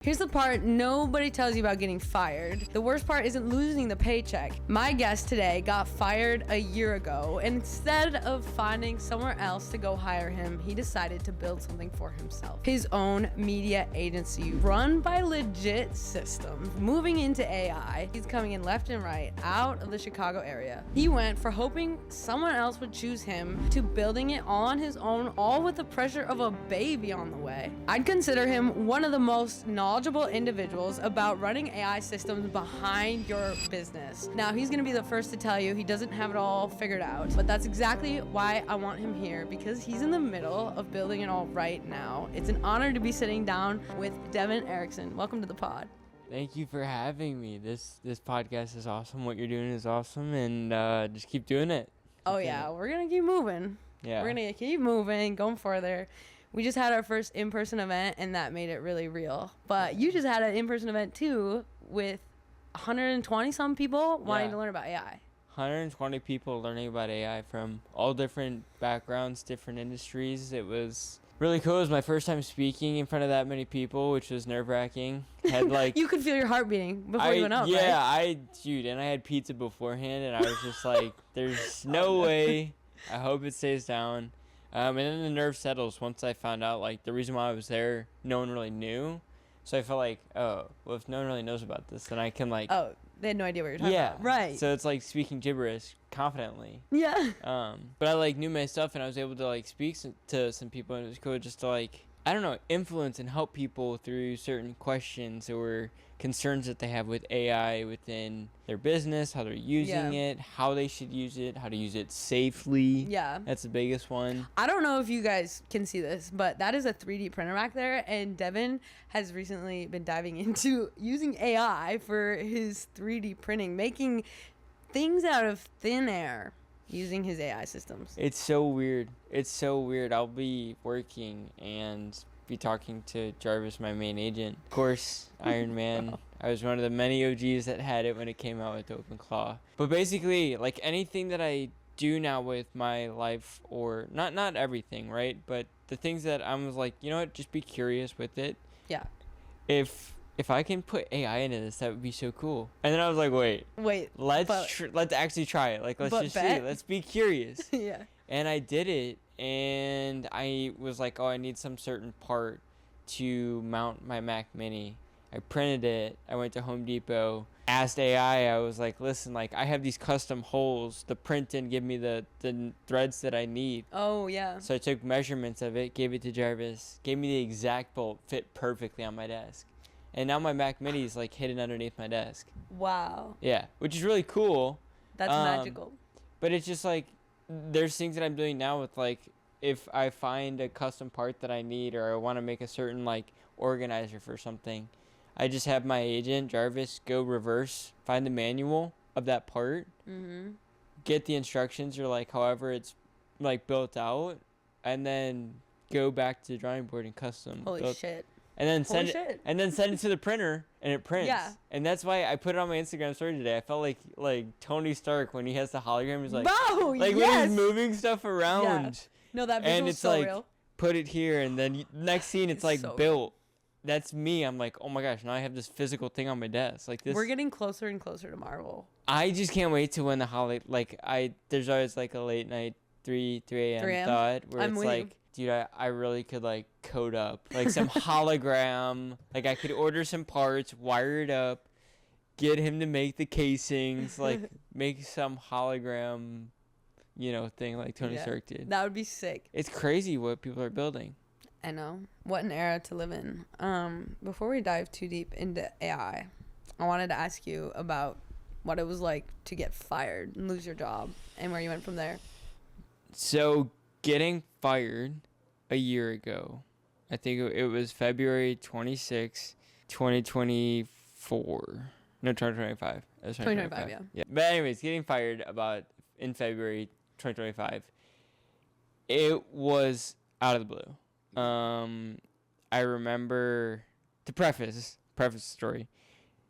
Here's the part nobody tells you about getting fired. The worst part isn't losing the paycheck. My guest today got fired a year ago, and instead of finding somewhere else to go hire him, he decided to build something for himself. His own media agency run by legit systems. Moving into AI, he's coming in left and right out of the Chicago area. He went from hoping someone else would choose him to building it all on his own, all with the pressure of a baby on the way. I'd consider him one of the most knowledgeable individuals about running AI systems behind your business. Now, he's gonna be the first to tell you he doesn't have it all figured out, but that's exactly why I want him here, because he's in the middle of building it all right now. It's an honor to be sitting down with Devin Erickson. Welcome to the pod. Thank you for having me. This podcast is awesome. What you're doing is awesome, and just keep doing it. We're gonna keep moving. Yeah. We're gonna keep moving, going further. We just had our first in-person event, and that made it really real. But you just had an in-person event, too, with 120-some people wanting to learn about AI. 120 people learning about AI from all different backgrounds, different industries. It was really cool. It was my first time speaking in front of that many people, which was nerve-wracking. Had You could feel your heart beating before you went up, right? Yeah, and I had pizza beforehand, and I was just like, there's no way. I hope it stays down. And then the nerve settles once I found out, like, the reason why I was there, no one really knew. So I felt like, well, if no one really knows about this, then I can, like... Oh, they had no idea what you're talking about. Right. So it's like speaking gibberish confidently. Yeah. But I, like, knew my stuff, and I was able to, like, speak to some people, and it was cool just to, like, I don't know, influence and help people through certain questions or concerns that they have with AI within their business, how they're using it, how they should use it, how to use it safely. Yeah. That's the biggest one. I don't know if you guys can see this, but that is a 3D printer back there, and Devin has recently been diving into using AI for his 3D printing, making things out of thin air using his AI systems. It's so weird. I'll be working and be talking to Jarvis, my main agent. Of course, Iron Man. I was one of the many OGs that had it when it came out with the Open Claw. But basically, like, anything that I do now with my life, or not everything, right? But the things that I was like, you know what, just be curious with it. Yeah. If I can put AI into this, that would be so cool. And then I was like, wait, let's actually try it. Like, let's just see. Let's be curious. Yeah. And I did it, and I was like, I need some certain part to mount my Mac Mini. I printed it. I went to Home Depot, asked AI. I was like, listen, like, I have these custom holes to print and give me the threads that I need. Oh, yeah. So I took measurements of it, gave it to Jarvis, gave me the exact bolt, fit perfectly on my desk. And now my Mac Mini is, like, hidden underneath my desk. Wow. Yeah, which is really cool. That's magical. But it's just, like, there's things that I'm doing now with, like, if I find a custom part that I need, or I want to make a certain, like, organizer for something, I just have my agent, Jarvis, go reverse, find the manual of that part, get the instructions, or, like, however it's, like, built out, and then go back to the drawing board and custom. Holy shit. And then send it to the printer, and it prints. Yeah. And that's why I put it on my Instagram story today. I felt like Tony Stark when he has the hologram. He's like, when he's moving stuff around. Yeah. No, that visual's so like, real. Put it here, and then next scene it's like so built. Real. That's me. I'm like, oh my gosh, now I have this physical thing on my desk. Like this. We're getting closer and closer to Marvel. I just can't wait to when the holiday. Like there's always like a late night 3 a.m. thought where it's like. Dude, I really could, like, code up, like, some hologram. Like, I could order some parts, wire it up, get him to make the casings, like, make some hologram, thing like Tony Stark did. That would be sick. It's crazy what people are building. I know. What an era to live in. Before we dive too deep into AI, I wanted to ask you about what it was like to get fired and lose your job and where you went from there. So, getting fired a year ago, I think it was February 26, 2024. No, 2025. It was 2025, yeah. But anyways, getting fired in February 2025, it was out of the blue. I remember, to preface the story,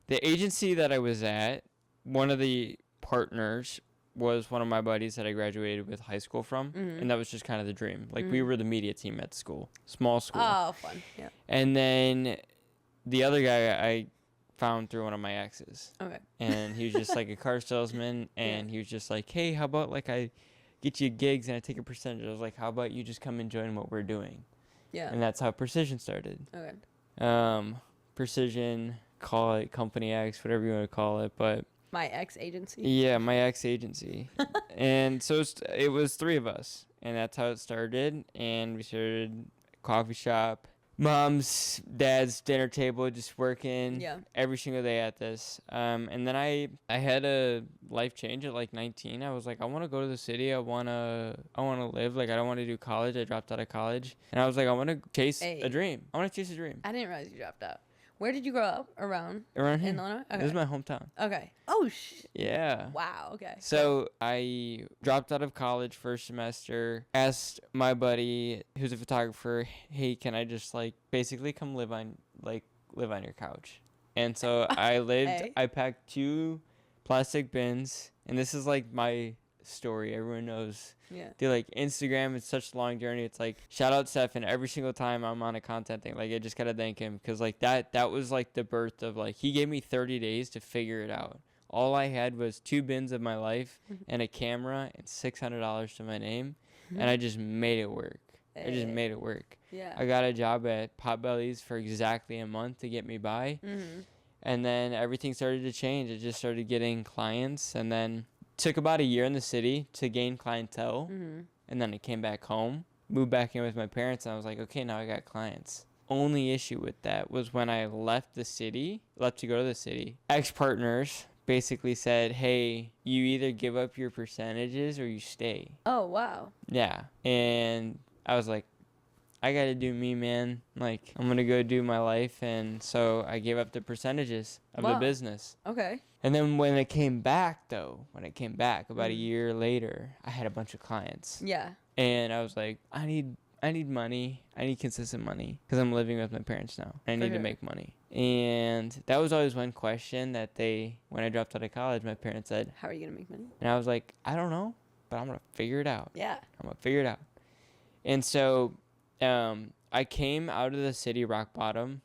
the agency that I was at, one of the partners was one of my buddies that I graduated with high school from, and that was just kind of the dream. Like, we were the media team at school, small school. Oh, fun, yeah. And then the other guy I found through one of my exes. Okay. And he was just like a car salesman, and he was just like, hey, how about like I get you gigs and I take a percentage. I was like, how about you just come and join what we're doing? Yeah. And that's how Precision started. Okay. Precision, call it Company X, whatever you want to call it, but My ex agency. yeah, my ex agency. And so it was 3 of us, and that's how it started. And we started a coffee shop, mom's, dad's dinner table, just working every single day at this. And then I had a life change at like 19. I was like, I want to go to the city. I want to live. Like, I don't want to do college. I dropped out of college. And I was like, I want to chase a dream. I want to chase a dream. I didn't realize you dropped out. Where did you grow up? Around here. In Illinois? Okay. This is my hometown. Okay. Oh, yeah. Wow, okay. So I dropped out of college first semester, asked my buddy who's a photographer, hey, can I just like basically come live on your couch? And so I packed 2 plastic bins, and this is like my story. Everyone knows. Yeah. They're like, Instagram is such a long journey. It's like, shout out Stefan every single time I'm on a content thing. Like, I just gotta thank him, because like that was like the birth of, like, he gave me 30 days to figure it out. All I had was 2 bins of my life and a camera and $600 to my name, and I just made it work. I just made it work. Yeah. I got a job at Potbelly's for exactly a month to get me by, and then everything started to change. I just started getting clients, and then took about a year in the city to gain clientele, and then I came back home, moved back in with my parents, and I was like, okay, now I got clients. Only issue with that was when I left to go to the city, ex-partners basically said, hey, you either give up your percentages or you stay. Oh, wow. Yeah. And I was like, I gotta do me, man. Like, I'm gonna go do my life. And so I gave up the percentages of the business. Okay. And then when it came back about a year later, I had a bunch of clients. Yeah. And I was like, I need money. I need consistent money, because I'm living with my parents now. I need to make money. And that was always one question that when I dropped out of college, my parents said, how are you gonna make money? And I was like, I don't know, but I'm gonna figure it out. Yeah. I'm gonna figure it out. And so I came out of the city rock bottom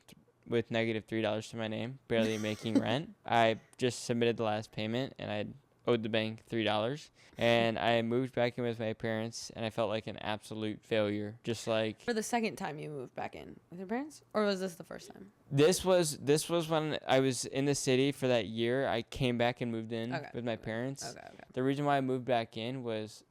with negative $3 to my name, barely making rent. I just submitted the last payment, and I owed the bank $3. And I moved back in with my parents, and I felt like an absolute failure. Just like, for the second time you moved back in with your parents, or was this the first time? This was when I was in the city for that year. I came back and moved in with my parents. Okay. The reason why I moved back in was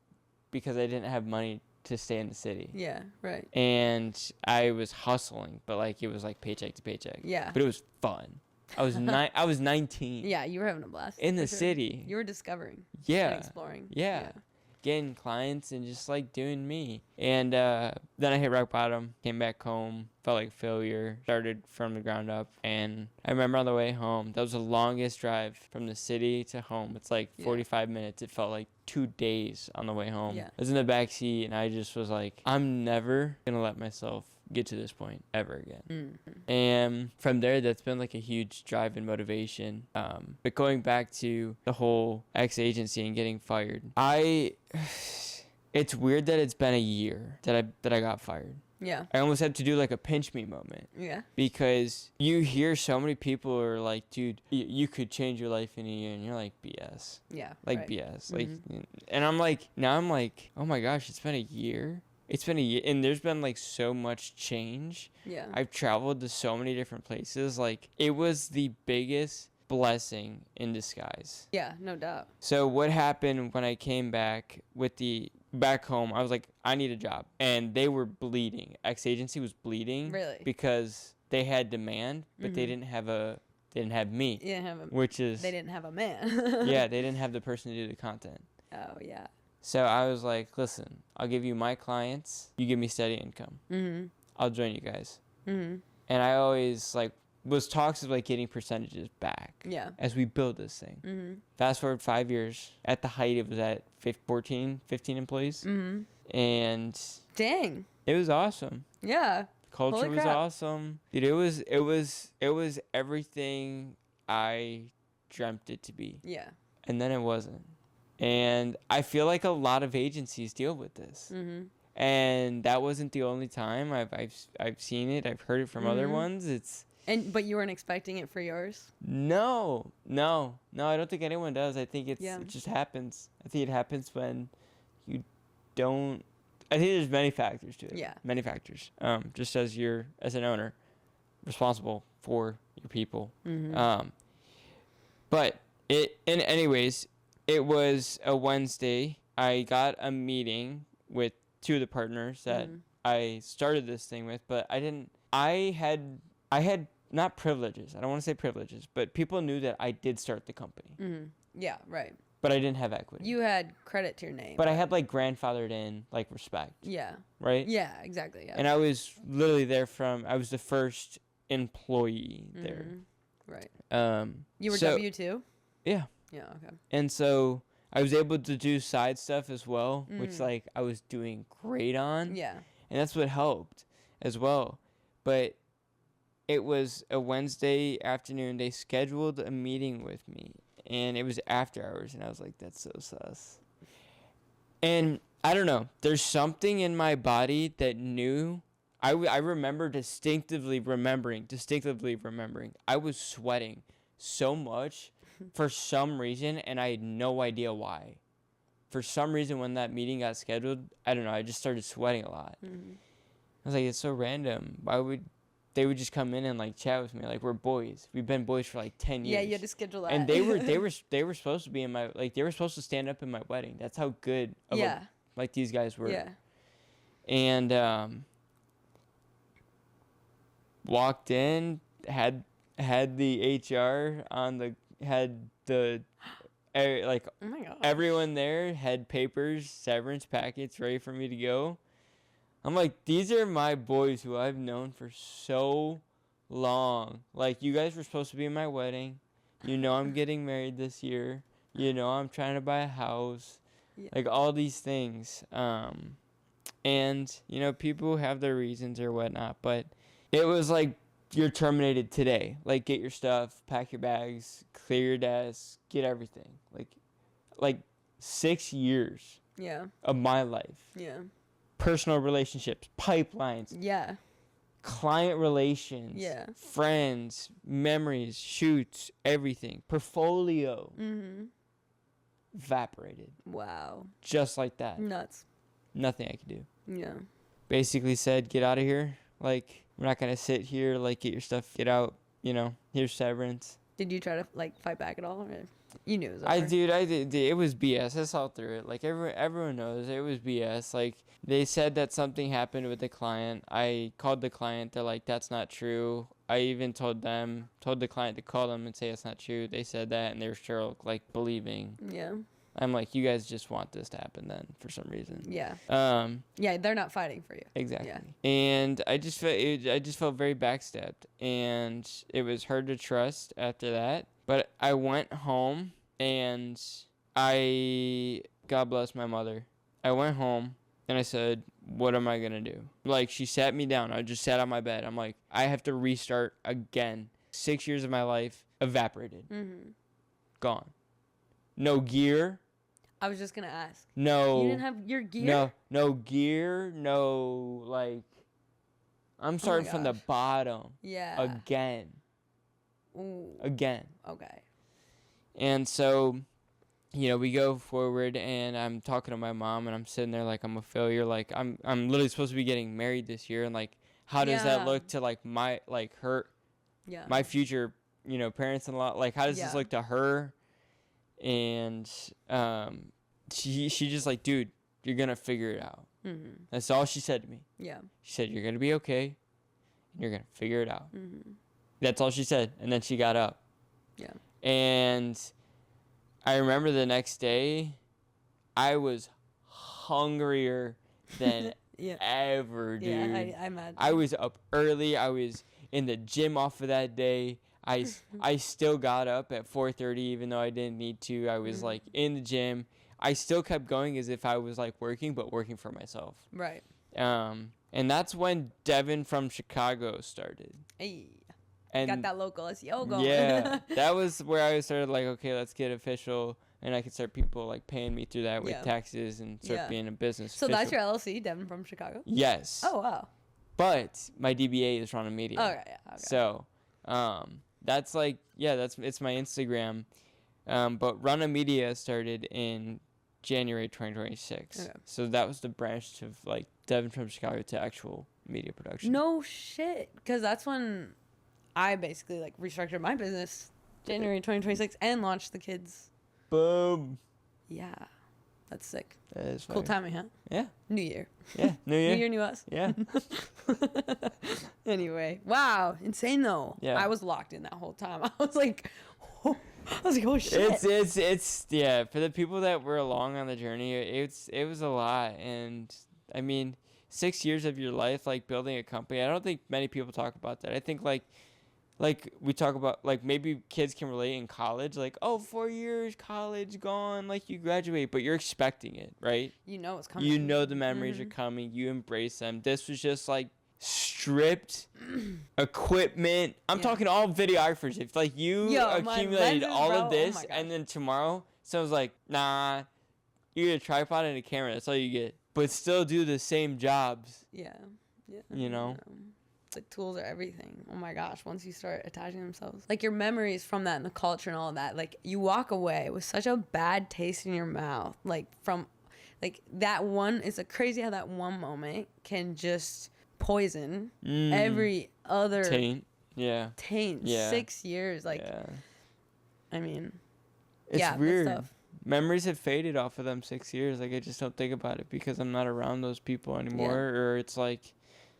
because I didn't have money to stay in the city. Yeah, right. And I was hustling, but like it was like paycheck to paycheck. Yeah. But it was fun. I was 19. Yeah, you were having a blast. In the city. You were discovering. Yeah. And exploring. Yeah. Getting clients and just like doing me. And then I hit rock bottom, came back home, felt like a failure, started from the ground up. And I remember on the way home, that was the longest drive from the city to home. It's like 45 minutes. It felt like 2 days on the way home. Yeah. I was in the back seat, and I just was like, I'm never going to let myself get to this point ever again. And from there, that's been like a huge drive and motivation. But going back to the whole ex agency and getting fired, it's weird that it's been a year that I got fired. Yeah. I almost had to do like a pinch me moment. Yeah. Because you hear so many people are like, dude, you could change your life in a year, and you're like, BS. Yeah. Like, right. BS. Like, and I'm like, oh my gosh, it's been a year. It's been a year, and there's been like so much change. Yeah. I've traveled to so many different places. Like, it was the biggest blessing in disguise. Yeah, no doubt. So what happened when I came back back home, I was like, I need a job. And they were bleeding. X agency was bleeding. Really? Because they had demand, but they didn't have me. You didn't have they didn't have a man. Yeah, they didn't have the person to do the content. Oh, yeah. So I was like, listen, I'll give you my clients. You give me steady income. I'll join you guys. And I always was talks of like getting percentages back. Yeah. As we build this thing. Fast forward 5 years. At the height, it was at 15 employees. And dang, it was awesome. Yeah. Culture was awesome. Dude, it was everything I dreamt it to be. Yeah. And then it wasn't. And I feel like a lot of agencies deal with this. And that wasn't the only time I've seen it. I've heard it from other ones. But you weren't expecting it for yours? No, I don't think anyone does. I think it just happens. I think it happens when you don't. I think there's many factors to it. Yeah. Many factors. Just as as an owner, responsible for your people. Mm-hmm. But anyways, it was a Wednesday. I got a meeting with 2 of the partners that I started this thing with, but I had not privileges. I don't want to say privileges, but people knew that I did start the company. Mm-hmm. Yeah, right. But I didn't have equity. You had credit to your name. But I had like grandfathered in like respect. Yeah. Right? Yeah, exactly. Yeah. And I was literally I was the first employee there. Right. You were W-2? Yeah. Yeah, okay. And so I was able to do side stuff as well, which like I was doing great on. Yeah. And that's what helped as well. But it was a Wednesday afternoon. They scheduled a meeting with me, and it was after hours, and I was like, that's so sus. And I don't know. There's something in my body that knew. I remember distinctively remembering. I was sweating so much for some reason, and I had no idea why. For some reason, when that meeting got scheduled, I don't know, I just started sweating a lot. Mm-hmm. I was like, it's so random. They would just come in and like chat with me, like we're boys. We've been boys for like 10 years. Yeah, you had to schedule that. And they were supposed to be in my, like they were supposed to stand up in my wedding. That's how good of like these guys were. Yeah. And walked in, had the HR like oh my gosh. everyone there had papers, severance packets ready for me to go. I'm like, these are my boys who I've known for so long. Like, you guys were supposed to be in my wedding. You know I'm getting married this year. You know I'm trying to buy a house. Yeah. Like, all these things. And, you know, people have their reasons or whatnot. But it was like, you're terminated today. Like, get your stuff, pack your bags, clear your desk, get everything. Like 6 years of my life. Yeah. Personal relationships, pipelines, client relations, friends, memories, shoots, everything, portfolio, evaporated. Wow. Just like that. Nuts. Nothing I could do. Yeah. Basically said, get out of here. Like, we're not gonna sit here. Like, get your stuff, get out. You know, here's severance. Did you try to like fight back at all? Or you knew it was over? I did. It was BS. I saw through it. Like everyone knows it was BS. Like, they said that something happened with the client. I called the client. They're like, that's not true. I even told the client to call them and say it's not true. They said that, and they were sure like believing. Yeah. I'm like, you guys just want this to happen then for some reason. Yeah. Yeah, they're not fighting for you. Exactly. Yeah. And I just felt very backstabbed, and it was hard to trust after that. But I went home, and God bless my mother. I went home, and I said, what am I gonna do? Like, she sat me down. I just sat on my bed. I'm like, I have to restart again. 6 years of my life evaporated. Mm-hmm. Gone. No gear. I was just gonna ask. No. You didn't have your gear? No gear. No, like, I'm starting from the bottom. Yeah. Again. Ooh. Again. Okay. And so, you know, we go forward, and I'm talking to my mom, and I'm sitting there like I'm a failure. Like, I'm literally supposed to be getting married this year, and like, how does that look to like my my future, you know, parents-in-law? Like, how does this look to her? And she just like, dude, you're gonna figure it out. Mm-hmm. That's all she said to me. Yeah. She said, you're gonna be okay, and you're gonna figure it out. Mm-hmm. That's all she said, and then she got up. Yeah. And I remember the next day, I was hungrier than ever, dude. Yeah, I imagine. I was up early. I was in the gym off of that day. I still got up at 4:30 even though I didn't need to. I was like in the gym. I still kept going as if I was like working, but working for myself. Right. And that's when Devin from Chicago started. Hey. And got that local SEO going. Yeah. That was where I started like, okay, let's get official, and I could start people like paying me through that with taxes and start being a business. So that's your LLC, Devin from Chicago? Yes. Oh wow. But my DBA is Ronald Media. Oh, right, yeah. Okay. So That's like, yeah, it's my Instagram. But Run a Media started in January 2026. Okay. So that was the branch of like Devin from Chicago to actual media production. No shit, because that's when I basically like restructured my business January 2026 and launched the kids. Boom. Yeah, that's sick. That is Cool fire. timing, huh? Yeah. New year. Yeah. New Year. New year, new us. Yeah. Anyway, wow, insane though. Yeah. I was locked in that whole time. I was like, oh shit. It's yeah, for the people that were along on the journey, it was a lot. And I mean, 6 years of your life like building a company, I don't think many people talk about that. I think like we talk about like maybe kids can relate in college, like, oh, 4 years college gone, like you graduate, but you're expecting it, right? You know it's coming. You know the memories are coming, you embrace them. This was just like stripped equipment. I'm talking all videographers. If like you accumulated lenses, all bro. of this, Oh my and then tomorrow someone's like, nah, you get a tripod and a camera, that's all you get, but still do the same jobs. Yeah. You know? Like tools are everything. Oh my gosh, once you start attaching themselves, like your memories from that and the culture and all of that, like you walk away with such a bad taste in your mouth, like from like that one. It's a crazy how that one moment can just poison every other taint. Yeah. 6 years, like yeah. I mean, it's yeah, weird. that's tough. Memories have faded off of them 6 years. Like I just don't think about it because I'm not around those people anymore. Or it's like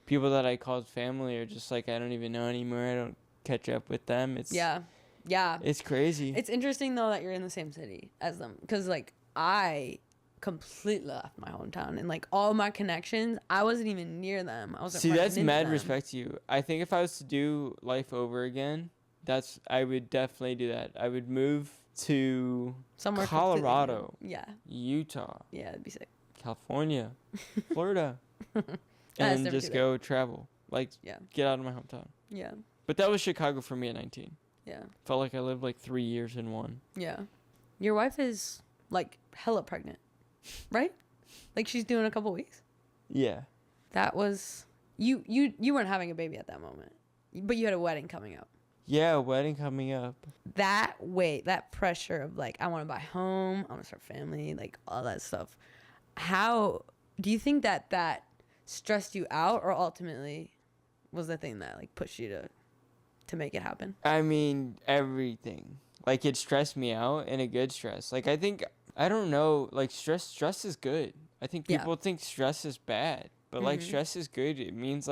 people that I called family are just like I don't even know anymore. I don't catch up with them. It's it's crazy. It's interesting though that you're in the same city as them, because like I completely left my hometown and like all my connections, I wasn't even near them. I wasn't. See, that's mad them. respect to you. I think if I was to do life over again, I would definitely do that. I would move to somewhere Colorado, yeah, Utah, yeah, it'd be sick. California, Florida, and just go travel. Like, get out of my hometown. Yeah. But that was Chicago for me at 19. Yeah. Felt like I lived like 3 years in one. Yeah. Your wife is like hella pregnant, right? Like she's due in a couple weeks. Yeah. That was you weren't having a baby at that moment, but you had a wedding coming up. Yeah, a wedding coming up. That weight, that pressure of like, I want to buy a home, I want to start a family, like all that stuff. How do you think that stressed you out, or ultimately was the thing that like pushed you to make it happen? I mean, everything. Like it stressed me out in a good stress. Like I think, I don't know, like stress is good. I think people think stress is bad, but like stress is good. It means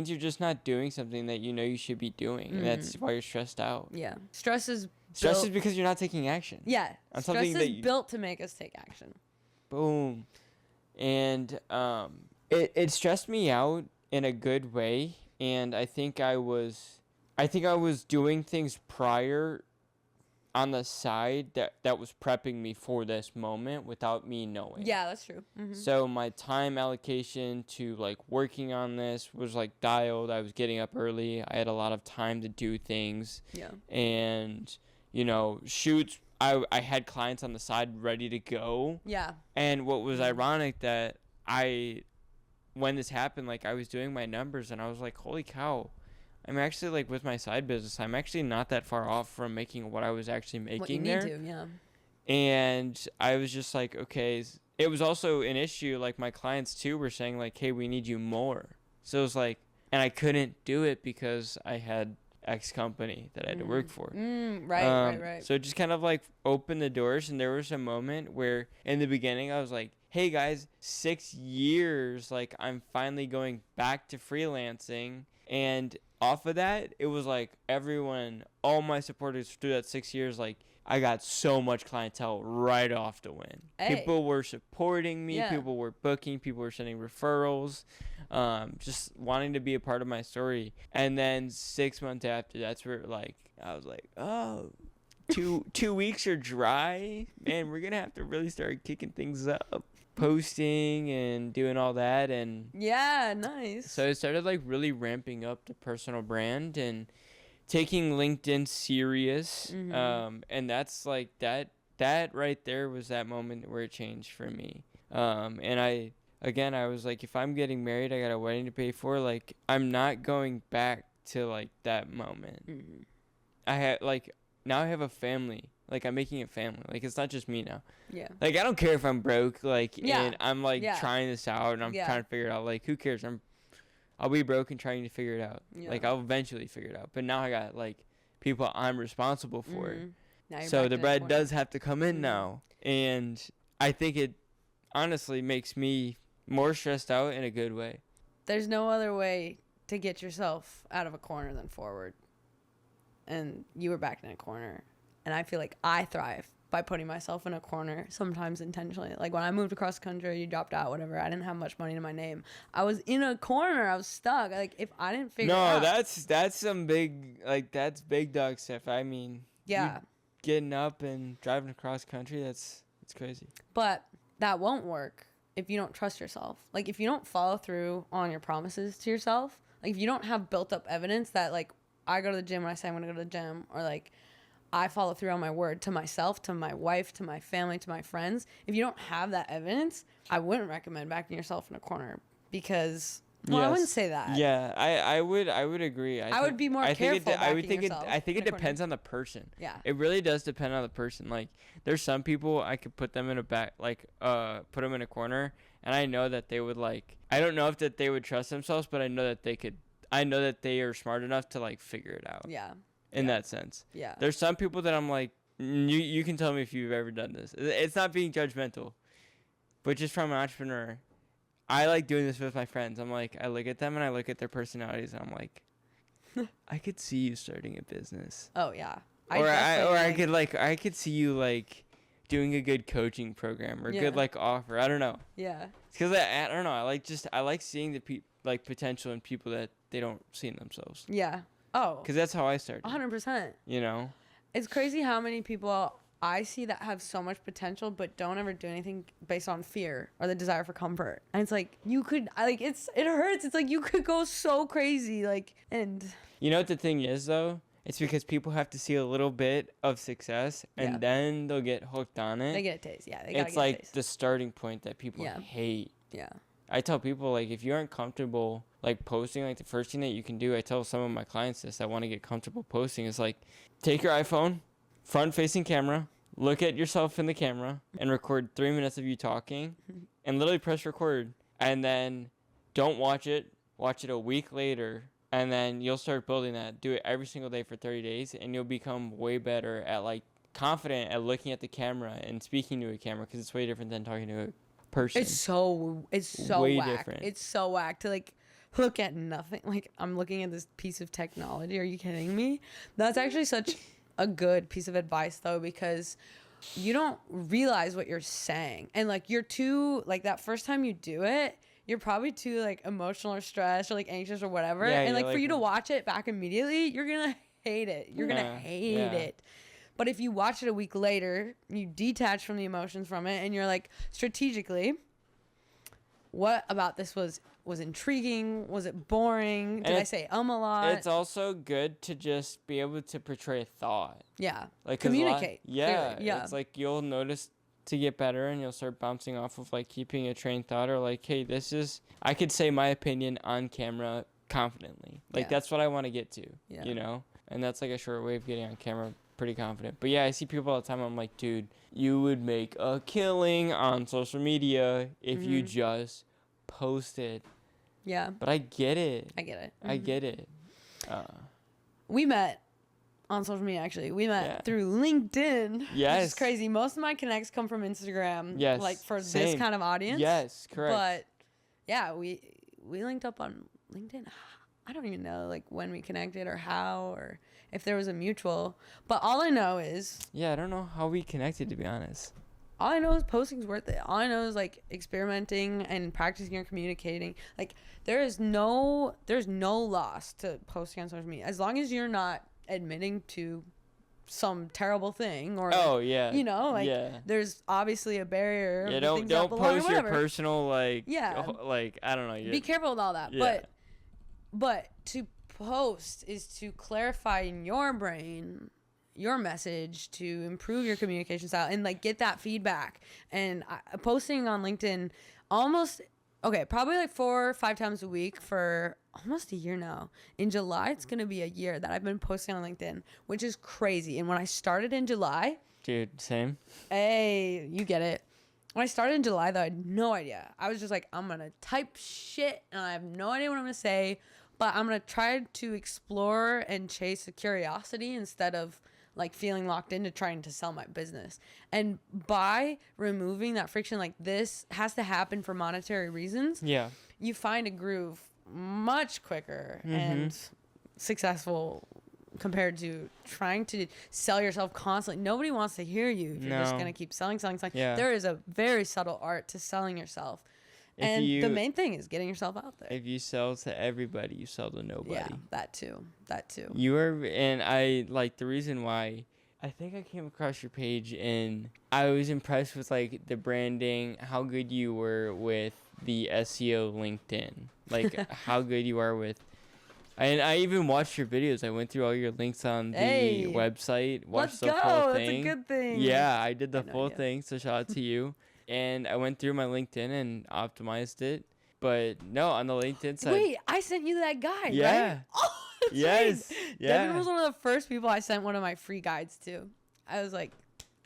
you're just not doing something that you know you should be doing, and that's why you're stressed out. Yeah. Stress is because you're not taking action. Yeah. On Stress something is built to make us take action. Boom. And it stressed me out in a good way, and I think I was doing things prior on the side that was prepping me for this moment without me knowing. Yeah, that's true. Mm-hmm. So my time allocation to like working on this was like dialed. I was getting up early. I had a lot of time to do things. Yeah. And shoots, I had clients on the side ready to go. Yeah. And what was ironic that when this happened, like I was doing my numbers and I was like, holy cow, I'm actually like with my side business, I'm actually not that far off from making what I was actually making what you there. need to, yeah. And I was just like, okay, it was also an issue. Like my clients too were saying like, hey, we need you more. So it was like, and I couldn't do it because I had X company that I had to work for. Right. So it just kind of like opened the doors. And there was a moment where in the beginning I was like, hey guys, 6 years, like I'm finally going back to freelancing. And off of that, it was like everyone, all my supporters through that 6 years, like I got so much clientele right off the win. Hey. People were supporting me. Yeah. People were booking. People were sending referrals, just wanting to be a part of my story. And then 6 months after, that's where like I was like, oh, 2 weeks are dry. Man, we're going to have to really start kicking things up. Posting and doing all that, and yeah, nice. So I started like really ramping up the personal brand and taking LinkedIn serious. And that's like that right there was that moment where it changed for me. And I was like, if I'm getting married, I got a wedding to pay for, like I'm not going back to like that moment. Mm-hmm. I had like now I have a family. Like I'm making a family. Like it's not just me now. Yeah. Like I don't care if I'm broke. Like Yeah. and I'm like Yeah. trying this out and I'm Yeah. trying to figure it out. Like who cares? I'll be broke and trying to figure it out. Yeah. Like I'll eventually figure it out. But now I got like people I'm responsible for. Mm-hmm. Now you're So back the in bread corner. does have to come in Mhm. now. And I think it honestly makes me more stressed out in a good way. There's no other way to get yourself out of a corner than forward. And you were back in a corner. And I feel like I thrive by putting myself in a corner, sometimes intentionally. Like when I moved across the country, you dropped out, whatever. I didn't have much money to my name. I was in a corner. I was stuck. Like if I didn't figure it out. No, that's some big, like that's big dog stuff. I mean, Yeah. getting up and driving across country, that's crazy. But that won't work if you don't trust yourself. Like if you don't follow through on your promises to yourself, like if you don't have built up evidence that like I go to the gym when I say I'm going to go to the gym, or like I follow through on my word to myself, to my wife, to my family, to my friends. If you don't have that evidence, I wouldn't recommend backing yourself in a corner because, well, I Yes. wouldn't say that. Yeah, I would agree. I would be more careful I would backing think yourself I think in it a corner. depends on the person. Yeah. It really does depend on the person. Like there's some people I could put them in a back, like put them in a corner, and I know that they would like. I don't know if that they would trust themselves, but I know that they could. I know that they are smart enough to like figure it out. Yeah. In Yeah. that sense. Yeah. There's some people that I'm like, you can tell me if you've ever done this. It's not being judgmental, but just from an entrepreneur, I like doing this with my friends. I'm like, I look at them and I look at their personalities and I'm like, I could see you starting a business. Oh yeah. I could see you like doing a good coaching program or a Yeah. good like offer. I don't know. Yeah. It's because I don't know. I like seeing the like potential in people that they don't see in themselves. Yeah. Oh. Because that's how I started. 100%. You know. It's crazy how many people I see that have so much potential but don't ever do anything based on fear or the desire for comfort. And it's like you could it hurts. It's like you could go so crazy and You know what the thing is though? It's because people have to see a little bit of success and Yeah. then they'll get hooked on it. they get a taste. Yeah, they gotta It's get a like taste. the starting point that people Yeah. hate. Yeah. I tell people like if you aren't comfortable like posting, like the first thing that you can do, I tell some of my clients this that want to get comfortable posting is like take your iPhone, front facing camera, look at yourself in the camera and record 3 minutes of you talking and literally press record and then don't watch it a week later and then you'll start building that. Do it every single day for 30 days and you'll become way better at like confident at looking at the camera and speaking to a camera because it's way different than talking to a person. It's so Way whack. different. It's so whack to like look at nothing. Like I'm looking at this piece of technology. Are you kidding me? That's actually such a good piece of advice though, because you don't realize what you're saying. And like you're too like that first time you do it, you're probably too like emotional or stressed or like anxious or whatever. Yeah, and like you're for like- you to watch it back immediately, you're gonna hate it. You're gonna Yeah, hate yeah. it. But if you watch it a week later, you detach from the emotions from it and you're like strategically, what about this was intriguing? Was it boring? Did I say a lot? It's also good to just be able to portray a thought. Yeah. Like 'cause a lot- Communicate. Yeah, clearly. Yeah. it's like you'll notice to get better and you'll start bouncing off of like keeping a train of thought or like, hey, I could say my opinion on camera confidently. Like Yeah. that's what I want to get to, Yeah. you know? And that's like a short way of getting on camera pretty confident. But yeah, I see people all the time. I'm like, dude, you would make a killing on social media if you Mhm. just posted. Yeah. But I get it. I get it. I Mhm. get it. We met on social media actually. We met Yeah. through LinkedIn. Which Yes. is crazy. Most of my connects come from Instagram. Yes, Like for this same. kind of audience. Yes, correct. But yeah, we linked up on LinkedIn. I don't even know like when we connected or how or if there was a mutual. But all I know is Yeah, I don't know how we connected, to be honest. all I know is posting's worth it. All I know is like experimenting and practicing and communicating. Like there's no loss to posting on social media as long as you're not admitting to some terrible thing or Oh, like, yeah. you know, like yeah. there's obviously a barrier. Yeah, with don't things that belong or post your whatever. personal like Yeah. like I don't know. Be careful with all that. Yeah. But to post is to clarify in your brain your message, to improve your communication style and like get that feedback. And posting on LinkedIn probably like 4 or 5 times a week for almost a year now. In July, it's going to be a year that I've been posting on LinkedIn, which is crazy. And when I started in July, Dude, same. hey, you get it. When I started in July, though, I had no idea. I was just like, I'm going to type shit and I have no idea what I'm going to say, but I'm going to try to explore and chase a curiosity instead of like feeling locked into trying to sell my business. And by removing that friction, like this has to happen for monetary reasons. Yeah. You find a groove much quicker and successful compared to trying to sell yourself constantly. Nobody wants to hear you if you're just going to keep selling. Yeah. There is a very subtle art to selling yourself. And the main thing is getting yourself out there. If you sell to everybody, you sell to nobody. Yeah, that too. You are, and I like the reason why. I think I came across your page and I was impressed with like the branding, how good you were with the SEO LinkedIn, like how good you are with. And I even watched your videos. I went through all your links on the website, watched the full thing. It's a good thing. Yeah, I did the full thing, so shout out to you. And I went through my LinkedIn and optimized it. But no, on the LinkedIn side. Wait, I sent you that guide, yeah. right? Oh, that's yes. right. Yeah. Devin was one of the first people I sent one of my free guides to. I was like,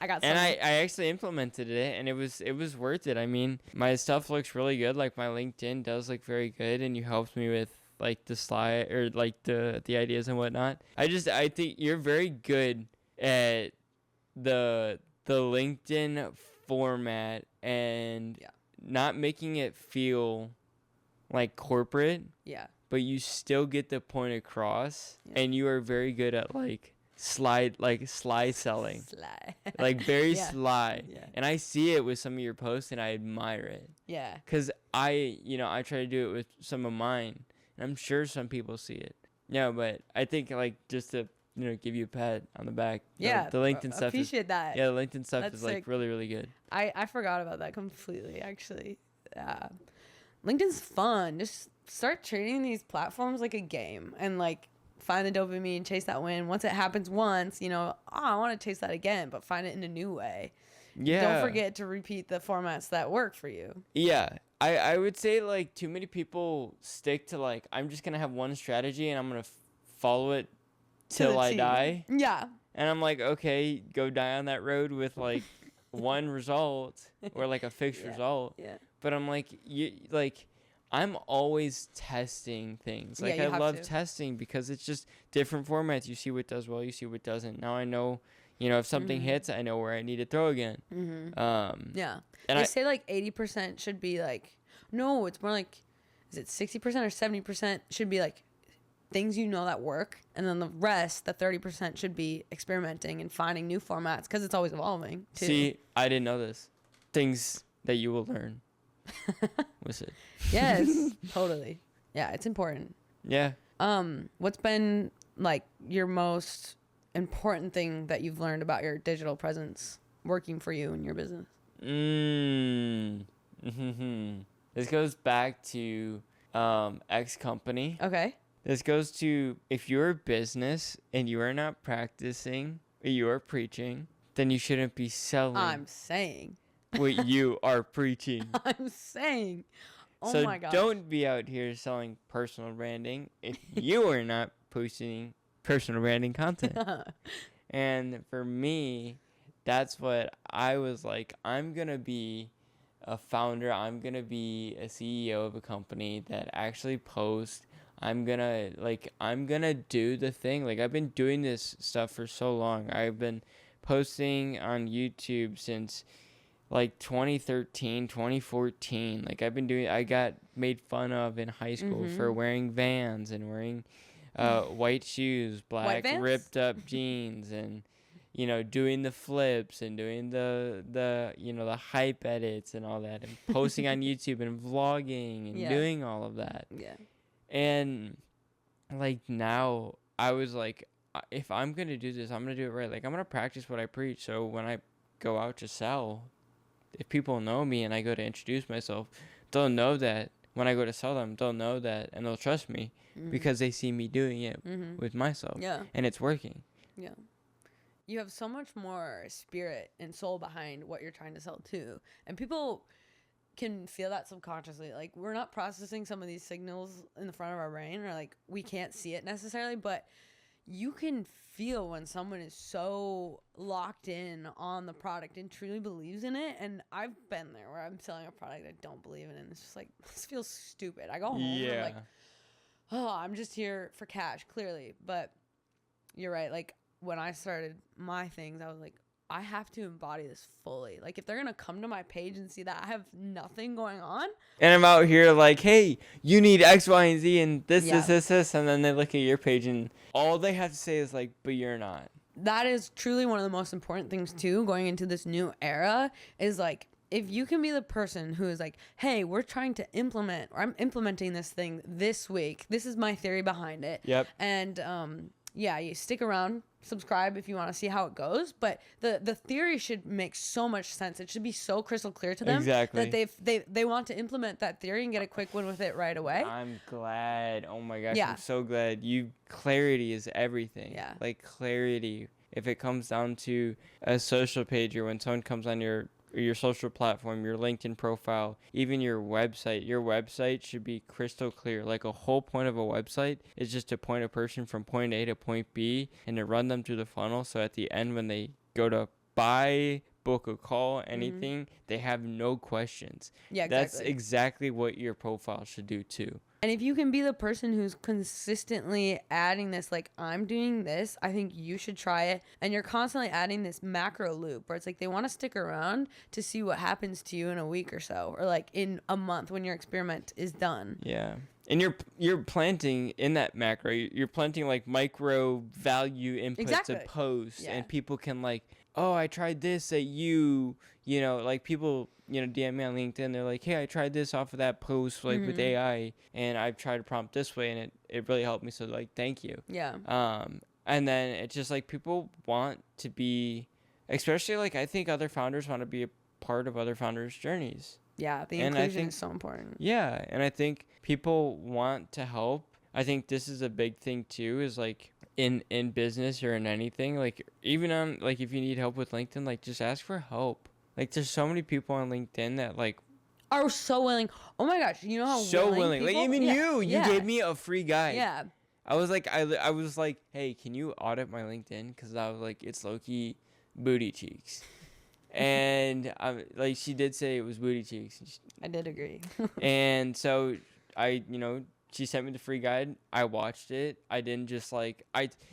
I got and I actually implemented it, and it was worth it. I mean, my stuff looks really good. Like my LinkedIn does look very good, and you helped me with like the slide or like the ideas and whatnot. I think you're very good at the LinkedIn format and not making it feel like corporate. Yeah. But you still get the point across, and you are very good at sly selling. Like very sly. Yeah. And I see it with some of your posts and I admire it. Yeah. Cuz I try to do it with some of mine, and I'm sure some people see it. No, but I think just to give you a pat on the back. Yeah. The LinkedIn stuff appreciate that. Yeah, the LinkedIn stuff is really, really good. I forgot about that completely actually. Yeah. LinkedIn's fun. Just start treating these platforms like a game and find the dopamine, chase that win. Once it happens once, I want to chase that again, but find it in a new way. Yeah. Don't forget to repeat the formats that work for you. Yeah. I would say too many people stick to I'm just going to have one strategy and I'm going to follow it till I die. Yeah. And I'm like, okay, go die on that road with one result or a fixed result. Yeah. But I'm I'm always testing things. I love testing because it's just different formats. You see what does well, you see what doesn't. Now I know, if something hits, I know where I need to throw again. Yeah. And they say 80% should be no, it's more is it 60% or 70% should be things that work. And then the rest, the 30% should be experimenting and finding new formats because it's always evolving too. See, I didn't know this. Things that you will learn. Was it? Yes, totally. Yeah, it's important. Yeah. What's been your most important thing that you've learned about your digital presence working for you and your business? This goes back to X company. Okay. This goes to if you're a business and you are not practicing or you are preaching, then you shouldn't be selling. I'm saying. What you are preaching. I'm saying. Oh so my gosh. Don't be out here selling personal branding if you are not posting personal branding content. And for me, that's what I was like. I'm going to be a founder. I'm going to be a CEO of a company that actually posts. I'm going to do the thing. I've been doing this stuff for so long. I've been posting on YouTube since 2013, 2014. I got made fun of in high school for wearing Vans and wearing white shoes, black ripped up jeans, and doing the flips and doing the hype edits and all that, and posting on YouTube and vlogging and doing all of that. Yeah. And now I was if I'm going to do this, I'm going to do it right. I'm going to practice what I preach. So when I go out to sell, if people know me and I go to introduce myself, they'll know that. When I go to sell them, they'll know that, and they'll trust me because they see me doing it with myself. Yeah. And it's working. Yeah. You have so much more spirit and soul behind what you're trying to sell too. And people can feel that subconsciously. Like, we're not processing some of these signals in the front of our brain, or like we can't see it necessarily, but you can feel when someone is so locked in on the product and truly believes in it. And I've been there where I'm selling a product I don't believe in, and it's just like, this feels stupid. I go home and I'm like, oh, I'm just here for cash, clearly. But you're right. Like, when I started my things, I was like, I have to embody this fully. Like, if they're going to come to my page and see that I have nothing going on. And I'm out here like, hey, you need X, Y, and Z, and this, Yeah. this. And then they look at your page, and all they have to say is like, but you're not. That is truly one of the most important things, too, going into this new era, is like, if you can be the person who is like, hey, we're trying to implement, or I'm implementing this thing this week. This is my theory behind it. Yep. And, yeah, you stick around, subscribe if you want to see how it goes. But the theory should make so much sense. It should be so crystal clear to them Exactly. that they want to implement that theory and get a quick win with it right away. I'm glad. Oh my gosh, Yeah. I'm so glad. Clarity is everything. Yeah. Like, clarity. If it comes down to a social page, or when someone comes on your social platform, your LinkedIn profile, even your website should be crystal clear. Like, a whole point of a website is just to point a person from point A to point B and to run them through the funnel. So at the end, when they go to buy, book a call, anything, they have no questions. Yeah, exactly. That's exactly what your profile should do too. And if you can be the person who's consistently adding this, like, I'm doing this, I think you should try it. And you're constantly adding this macro loop where it's like they want to stick around to see what happens to you in a week or so, or like in a month when your experiment is done. Yeah. And you're planting in that macro, you're planting like micro value inputs Exactly. of posts, Yeah. and people can like, oh, I tried this at you know, like people, DM me on LinkedIn. They're like, hey, I tried this off of that post, like with AI, and I've tried to prompt this way, and it really helped me. So like, thank you. Yeah. And then it's just like people want to be, especially like I think other founders want to be a part of other founders' journeys. Yeah. The And I inclusion think- is so important. Yeah, and I think people want to help. I think this is a big thing too, is like in business or in anything, like even on, like, if you need help with LinkedIn, like just ask for help. Like, there's so many people on LinkedIn that like Are so willing. Oh my gosh. You know how so willing. Like, people- even yeah. you Yeah. gave me a free guide. Yeah. I was like, I was like, hey, can you audit my LinkedIn? Because I was like, it's low-key booty cheeks. And like, she did say it was booty cheeks. I did agree. And so she sent me the free guide. I watched it. I didn't just like,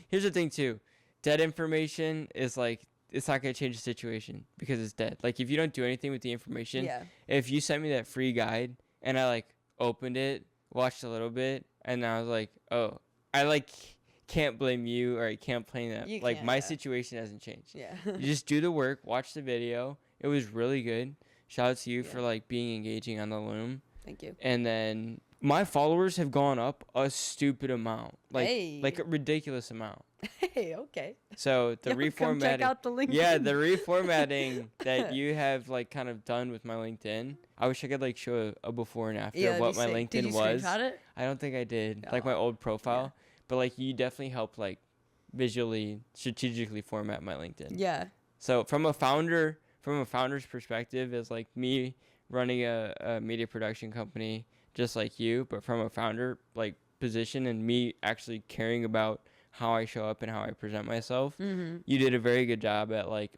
here's the thing too. Dead information is like, it's not going to change the situation because it's dead. Like, if you don't do anything with the information, Yeah. if you sent me that free guide and I like opened it, watched a little bit, and I was like, oh, I like can't blame you, or I can't blame that. You Like, can't, my yeah. situation hasn't changed. Yeah. You just do the work, watch the video. It was really good. Shout out to you Yeah. for like being engaging on the Loom. Thank you. And then my followers have gone up a stupid amount, like Hey. like a ridiculous amount. Hey, okay. So the Yeah, come check reformatting, out the link. yeah, the reformatting that you have like kind of done with my LinkedIn. I wish I could like show a before and after of what my LinkedIn Did you was. screenshot it? I don't think I did, like my Oh, old profile, but like you definitely helped like visually, strategically format my LinkedIn. Yeah. So from a founder's perspective, is like me running a media production company just like you, but from a founder like position, and me actually caring about how I show up and how I present myself. Mm-hmm. You did a very good job at like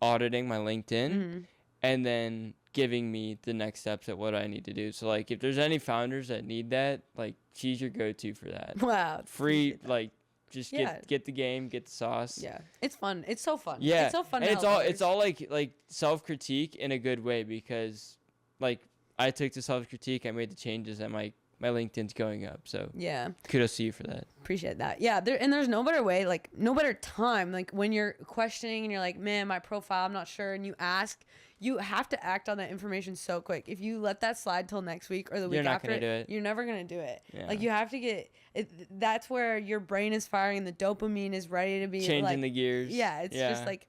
auditing my LinkedIn Mm-hmm. and then giving me the next steps at what I need to do. So like, if there's any founders that need that, like, she's your go-to for that. Wow. Free, appreciate that. like, just Yeah. get the game, get the sauce. Yeah. It's fun. It's so fun. Yeah, It's so fun. and to it's help all others. it's all like self-critique in a good way, because like I took the self-critique, I made the changes, and my LinkedIn's going up. So Yeah. kudos to you for that. Appreciate that. Yeah. There's no better way, like no better time, like when you're questioning and you're like, man, my profile, I'm not sure, and you ask, you have to act on that information so quick. If you let that slide till next week or the week You're not after, gonna do it. you're never gonna do it. Yeah. Like, you have to get it. That's where your brain is firing. The dopamine is ready to be Changing like, the gears. Yeah, it's just like,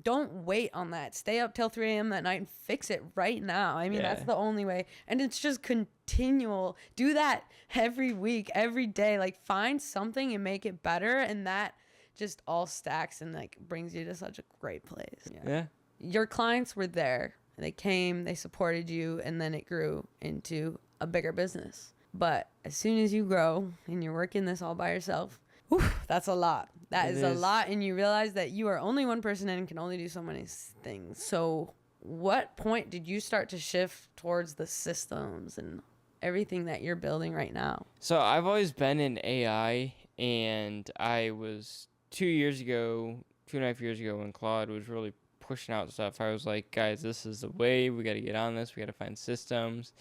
don't wait on that. Stay up till 3 a.m. that night and fix it right now. I mean, that's Yeah. the only way. And it's just continual. Do that every week, every day. Like, find something and make it better. And that just all stacks and like brings you to such a great place. Yeah. Your clients were there. They came, they supported you, and then it grew into a bigger business. But as soon as you grow and you're working this all by yourself, whew, that's a lot. That is a lot, and you realize that you are only one person and can only do so many things. So what point did you start to shift towards the systems and everything that you're building right now? So I've always been in AI, and I was 2.5 years ago when Claude was really pushing out stuff. I was like, guys, this is the way. We got to get on this. We got to find systems.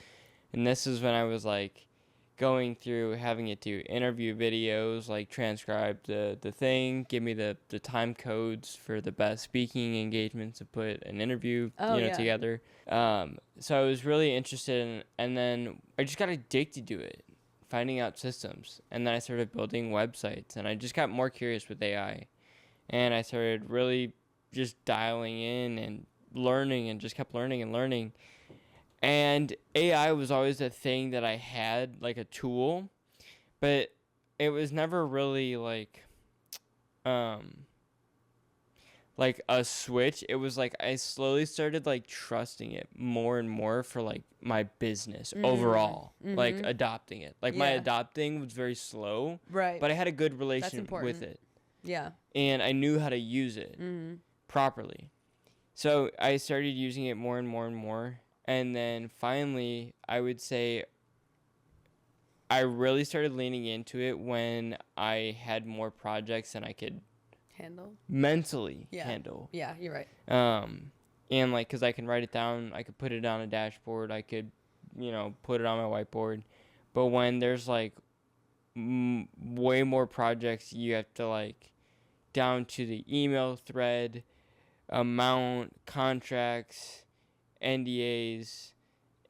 And this is when I was like going through having it do interview videos, like transcribe the thing, give me the time codes for the best speaking engagements to put an interview together. So I was really interested in, and then I just got addicted to it, finding out systems. And then I started building websites, and I just got more curious with AI. And I started really just dialing in and learning, and just kept learning and learning. And AI was always a thing that I had, like a tool, but it was never really like a switch. It was like I slowly started like trusting it more and more for like my business overall, like adopting it. Like my adopting was very slow, right? But I had a good relationship with it. Yeah. And I knew how to use it properly. So I started using it more and more and more. And then finally, I would say I really started leaning into it when I had more projects than I could mentally handle. Yeah, you're right. And like, cause I can write it down, I could put it on a dashboard, I could, put it on my whiteboard. But when there's like way more projects, you have to like down to the email thread, amount, contracts, NDAs,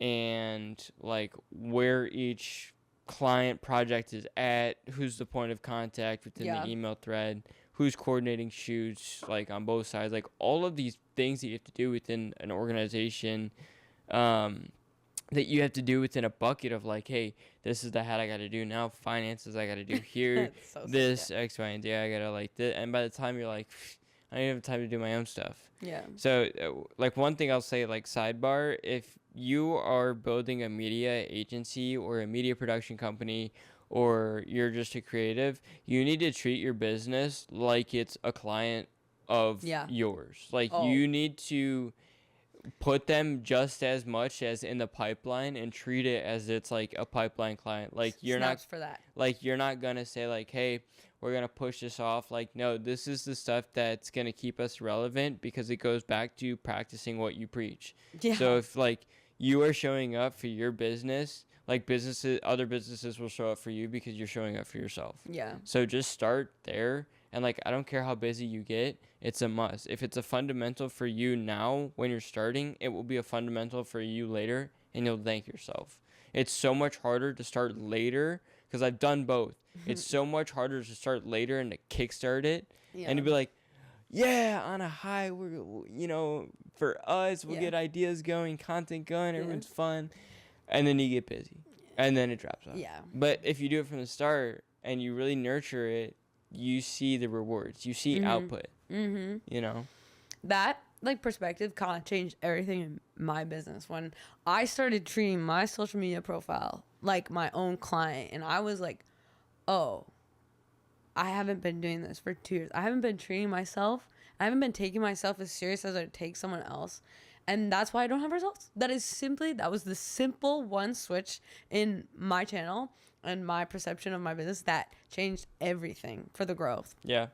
and like where each client project is at, who's the point of contact within the email thread, who's coordinating shoots, like on both sides, like all of these things that you have to do within an organization, that you have to do within a bucket of like, hey, this is the hat I got to do now, finances I got to do here, this X, Y, and Z I got to like this, and by the time you're like, I don't even have time to do my own stuff. Yeah. So, like, one thing I'll say, like, sidebar, if you are building a media agency or a media production company, or you're just a creative, you need to treat your business like it's a client of yours. Like, you need to put them just as much as in the pipeline and treat it as it's like a pipeline client. Like, you're not for that. Like, you're not gonna say like, hey, we're gonna push this off. Like, no, this is the stuff that's gonna keep us relevant, because it goes back to practicing what you preach. Yeah. So if like you are showing up for your business, like other businesses will show up for you because you're showing up for yourself. Yeah. So just start there. And like, I don't care how busy you get, it's a must. If it's a fundamental for you now when you're starting, it will be a fundamental for you later, and you'll thank yourself. It's so much harder to start later, because I've done both. It's so much harder to start later and to kickstart it, and to be like, yeah, on a high, we're, for us, we'll get ideas going, content going, everyone's fun, and then you get busy, and then it drops off. Yeah. But if you do it from the start and you really nurture it, you see the rewards, you see output. That like perspective kind of changed everything in my business when I started treating my social media profile like my own client. And I was like, oh, I haven't been doing this for 2 years. I haven't been treating myself. I haven't been taking myself as serious as I would take someone else. And that's why I don't have results. That was the simple one switch in my channel and my perception of my business that changed everything for the growth. Yeah.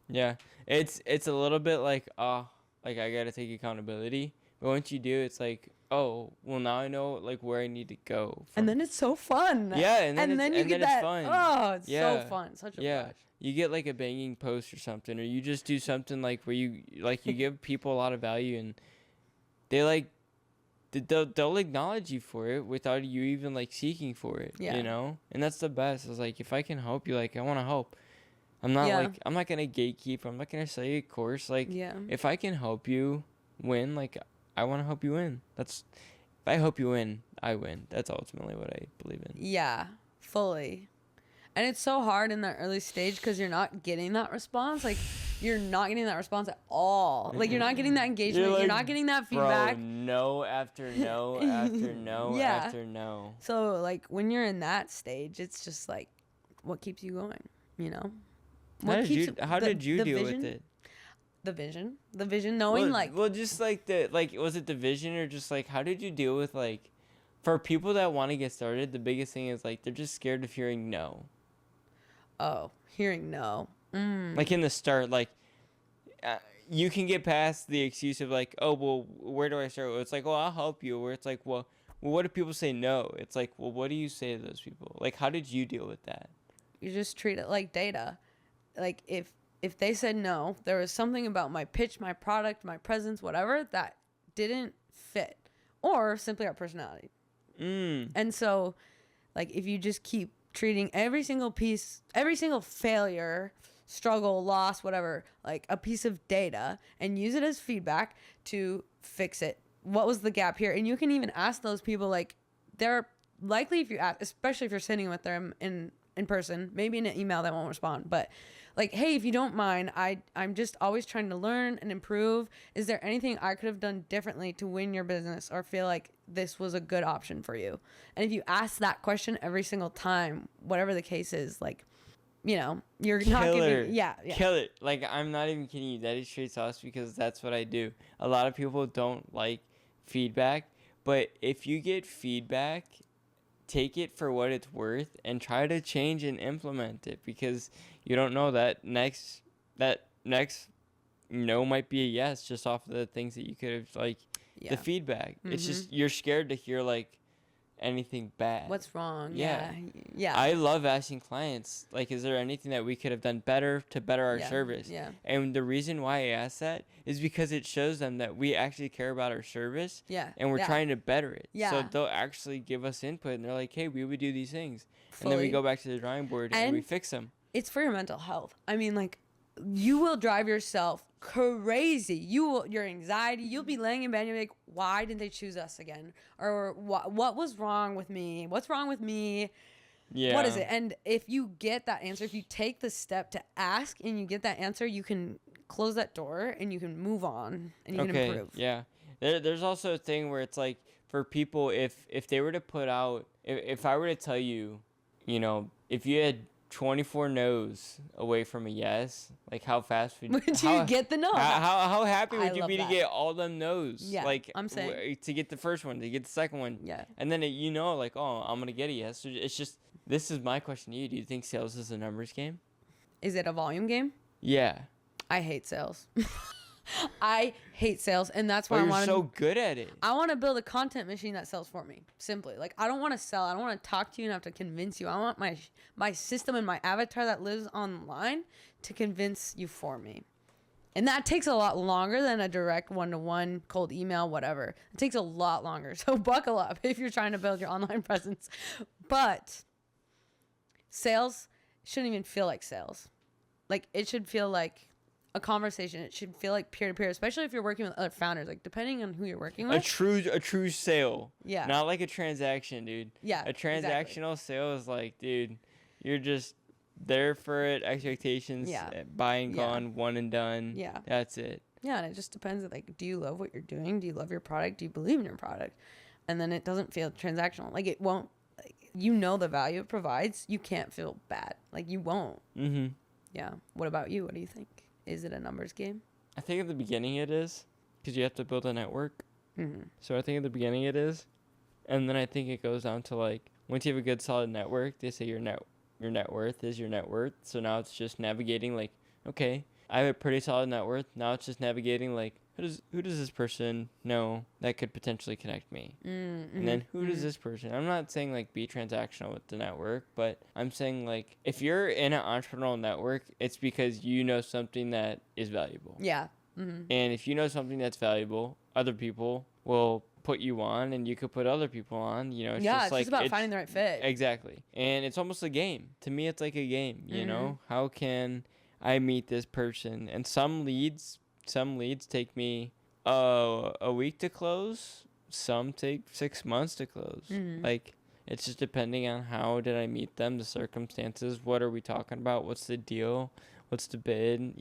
Yeah. It's a little bit like, like I got to take accountability. But once you do, it's like, oh, well, now I know like where I need to go. And then it's so fun. Yeah. And then you get that. Fun. Oh, it's so fun. Such a rush. You get like a banging post or something, or you just do something like where you give people a lot of value, and they like, they'll acknowledge you for it without you even like seeking for it, and that's the best. It's like, if I can help you, like I want to help. I'm not I'm not gonna gatekeep. I'm not gonna sell you a course. Like, if I can help you win, like I want to help you win. If I help you win, I win. That's ultimately what I believe in. Yeah, fully. And it's so hard in that early stage because you're not getting that response. Like, you're not getting that response at all. Like, you're not getting that engagement. You're not getting that feedback. Bro, no after no after no after no. So, like, when you're in that stage, it's just like, what keeps you going, you know? How did you deal with it? The vision, knowing, just like was it the vision, or just like, how did you deal with, like, for people that want to get started, the biggest thing is, like, they're just scared of hearing no. Oh, hearing no. Like, in the start, like, you can get past the excuse of, like, oh, well, where do I start? It's like, well, I'll help you. Where it's like, well, what if people say no? It's like, well, what do you say to those people? Like, how did you deal with that? You just treat it like data. Like, if they said no, there was something about my pitch, my product, my presence, whatever, that didn't fit, or simply our personality. And so, like, if you just keep treating every single failure, struggle, loss, whatever, like a piece of data, and use it as feedback to fix it. What was the gap here? And you can even ask those people, like, they're likely, if you ask, especially if you're sitting with them in person, maybe in an email that won't respond, but like, hey, if you don't mind, I'm just always trying to learn and improve. Is there anything I could have done differently to win your business, or feel like this was a good option for you? And if you ask that question every single time, whatever the case is, like, you know, you're not gonna kill it. Like, I'm not even kidding you. That is straight sauce, because that's what I do. A lot of people don't like feedback, but if you get feedback, take it for what it's worth and try to change and implement it, because you don't know that next no might be a yes, just off of the things that you could have, like, the feedback. It's just, you're scared to hear, like, anything bad. What's wrong? Yeah. I love asking clients, like, is there anything that we could have done better to better our service? Yeah. And the reason why I ask that is because it shows them that we actually care about our service. Yeah. And we're trying to better it. Yeah. So they'll actually give us input, and they're like, hey, we would do these things. Fully. And then we go back to the drawing board and we fix them. It's for your mental health. I mean, like, you will drive yourself crazy. Your anxiety, you'll be laying in bed and you're like, why didn't they choose us again? Or what was wrong with me? What's wrong with me? Yeah. What is it? And if you get that answer, if you take the step to ask and you get that answer, you can close that door and you can move on and you can improve. Yeah. There's also a thing where it's like, for people, if they were to put out, if I were to tell you, you know, if you had 24 no's away from a yes, like, how fast would you get the no? How happy would you be to get all them no's? Yeah, like, I'm saying, to get the first one, to get the second one. Yeah. And then you know, like, oh, I'm gonna get a yes. So it's just, this is my question to you. Do you think sales is a numbers game? Is it a volume game? Yeah. I hate sales. I hate sales, and that's why you're so good at it. I want to build a content machine that sells for me. Simply, like, I don't want to sell. I don't want to talk to you and have to convince you. I want my system and my avatar that lives online to convince you for me. And that takes a lot longer than a direct one-to-one cold email, whatever. It takes a lot longer. So buckle up if you're trying to build your online presence. But sales shouldn't even feel like sales. Like, it should feel like a conversation. It should feel like peer-to-peer, especially if you're working with other founders, like, depending on who you're working with. A true sale. Yeah. Not like a transaction, dude. Yeah. A transactional sale is like, dude, you're just there for it, expectations, buy and gone, one and done. Yeah. That's it. Yeah, and it just depends, like, do you love what you're doing? Do you love your product? Do you believe in your product? And then it doesn't feel transactional. Like, it won't, like, you know the value it provides. You can't feel bad. Like, you won't. Mm-hmm. Yeah. What about you? What do you think? Is it a numbers game? I think at the beginning it is, because you have to build a network. Mm-hmm. So I think at the beginning it is. And then I think it goes down to, like, once you have a good solid network, they say your net worth is your net worth. So now it's just navigating, like, okay, I have a pretty solid net worth. Now it's just navigating, like, who does this person know that could potentially connect me? Mm-hmm. And then who does this person? I'm not saying, like, be transactional with the network, but I'm saying, like, if you're in an entrepreneurial network, it's because you know something that is valuable. Yeah. Mm-hmm. And if you know something that's valuable, other people will put you on, and you could put other people on. You know, it's just about finding the right fit. Exactly. And it's almost a game. To me, it's like a game, you know? How can I meet this person? And some leads take me a week to close. Some take 6 months to close. Mm-hmm. Like, it's just depending on how did I meet them, the circumstances, what are we talking about, what's the deal, what's the bid,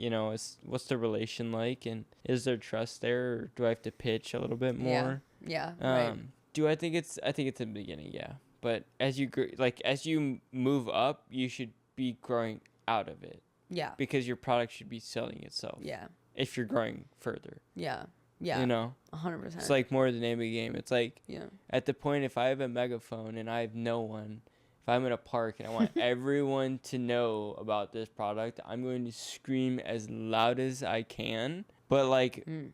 what's the relation like, and is there trust there, or do I have to pitch a little bit more? Yeah, right. I think it's the beginning, yeah. But as you move up, you should be growing out of it. Yeah. Because your product should be selling itself. Yeah. If you're growing further. Yeah. Yeah. 100%. It's like more the name of the game. It's like yeah. At the point, if I have a megaphone and I have no one, if I'm in a park and I want everyone to know about this product, I'm going to scream as loud as I can. But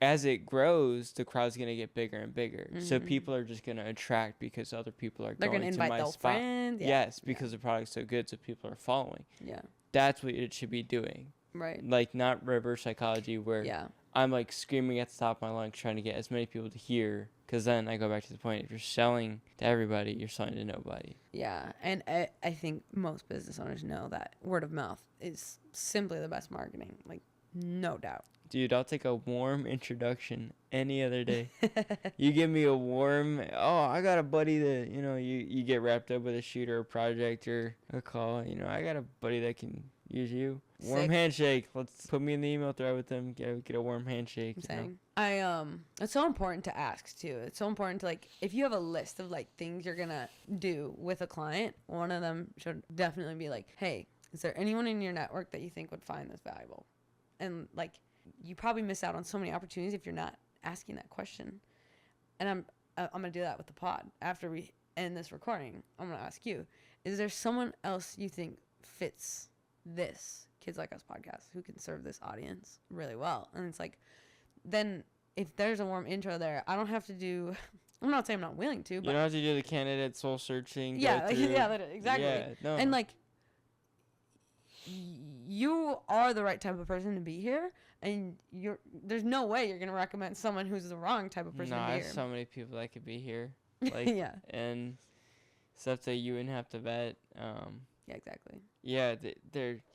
as it grows, the crowd's gonna get bigger and bigger. Mm-hmm. So people are just gonna attract because other people are going to my spot. Friends. Yeah. Yes, because the product's so good, so people are following. Yeah. That's what it should be doing. Right. Not reverse psychology where I'm screaming at the top of my lungs trying to get as many people to hear. Because then I go back to the point, if you're selling to everybody, you're selling to nobody. Yeah, and I think most business owners know that word of mouth is simply the best marketing. No doubt. Dude, I'll take a warm introduction any other day. You give me a warm, I got a buddy that, you get wrapped up with a shoot or a project or a call. I got a buddy that can use you. Warm handshake. Let's put me in the email thread with them. Get a warm handshake. I'm saying. It's so important to ask too. It's so important to if you have a list of things you're gonna do with a client, one of them should definitely be hey, is there anyone in your network that you think would find this valuable? And you probably miss out on so many opportunities if you're not asking that question. And I'm gonna do that with the pod. After we end this recording, I'm gonna ask you: is there someone else you think fits this Kids Like Us podcast who can serve this audience really well? And it's then if there's a warm intro there, I don't have to do. I'm not saying I'm not willing to, but you don't have to do the candidate soul searching. Yeah, exactly. Yeah, no. And you are the right type of person to be here, and there's no way you're gonna recommend someone who's the wrong type of person to be here. I have so many people that could be here. Yeah. And stuff that you wouldn't have to vet. Yeah, exactly. Yeah,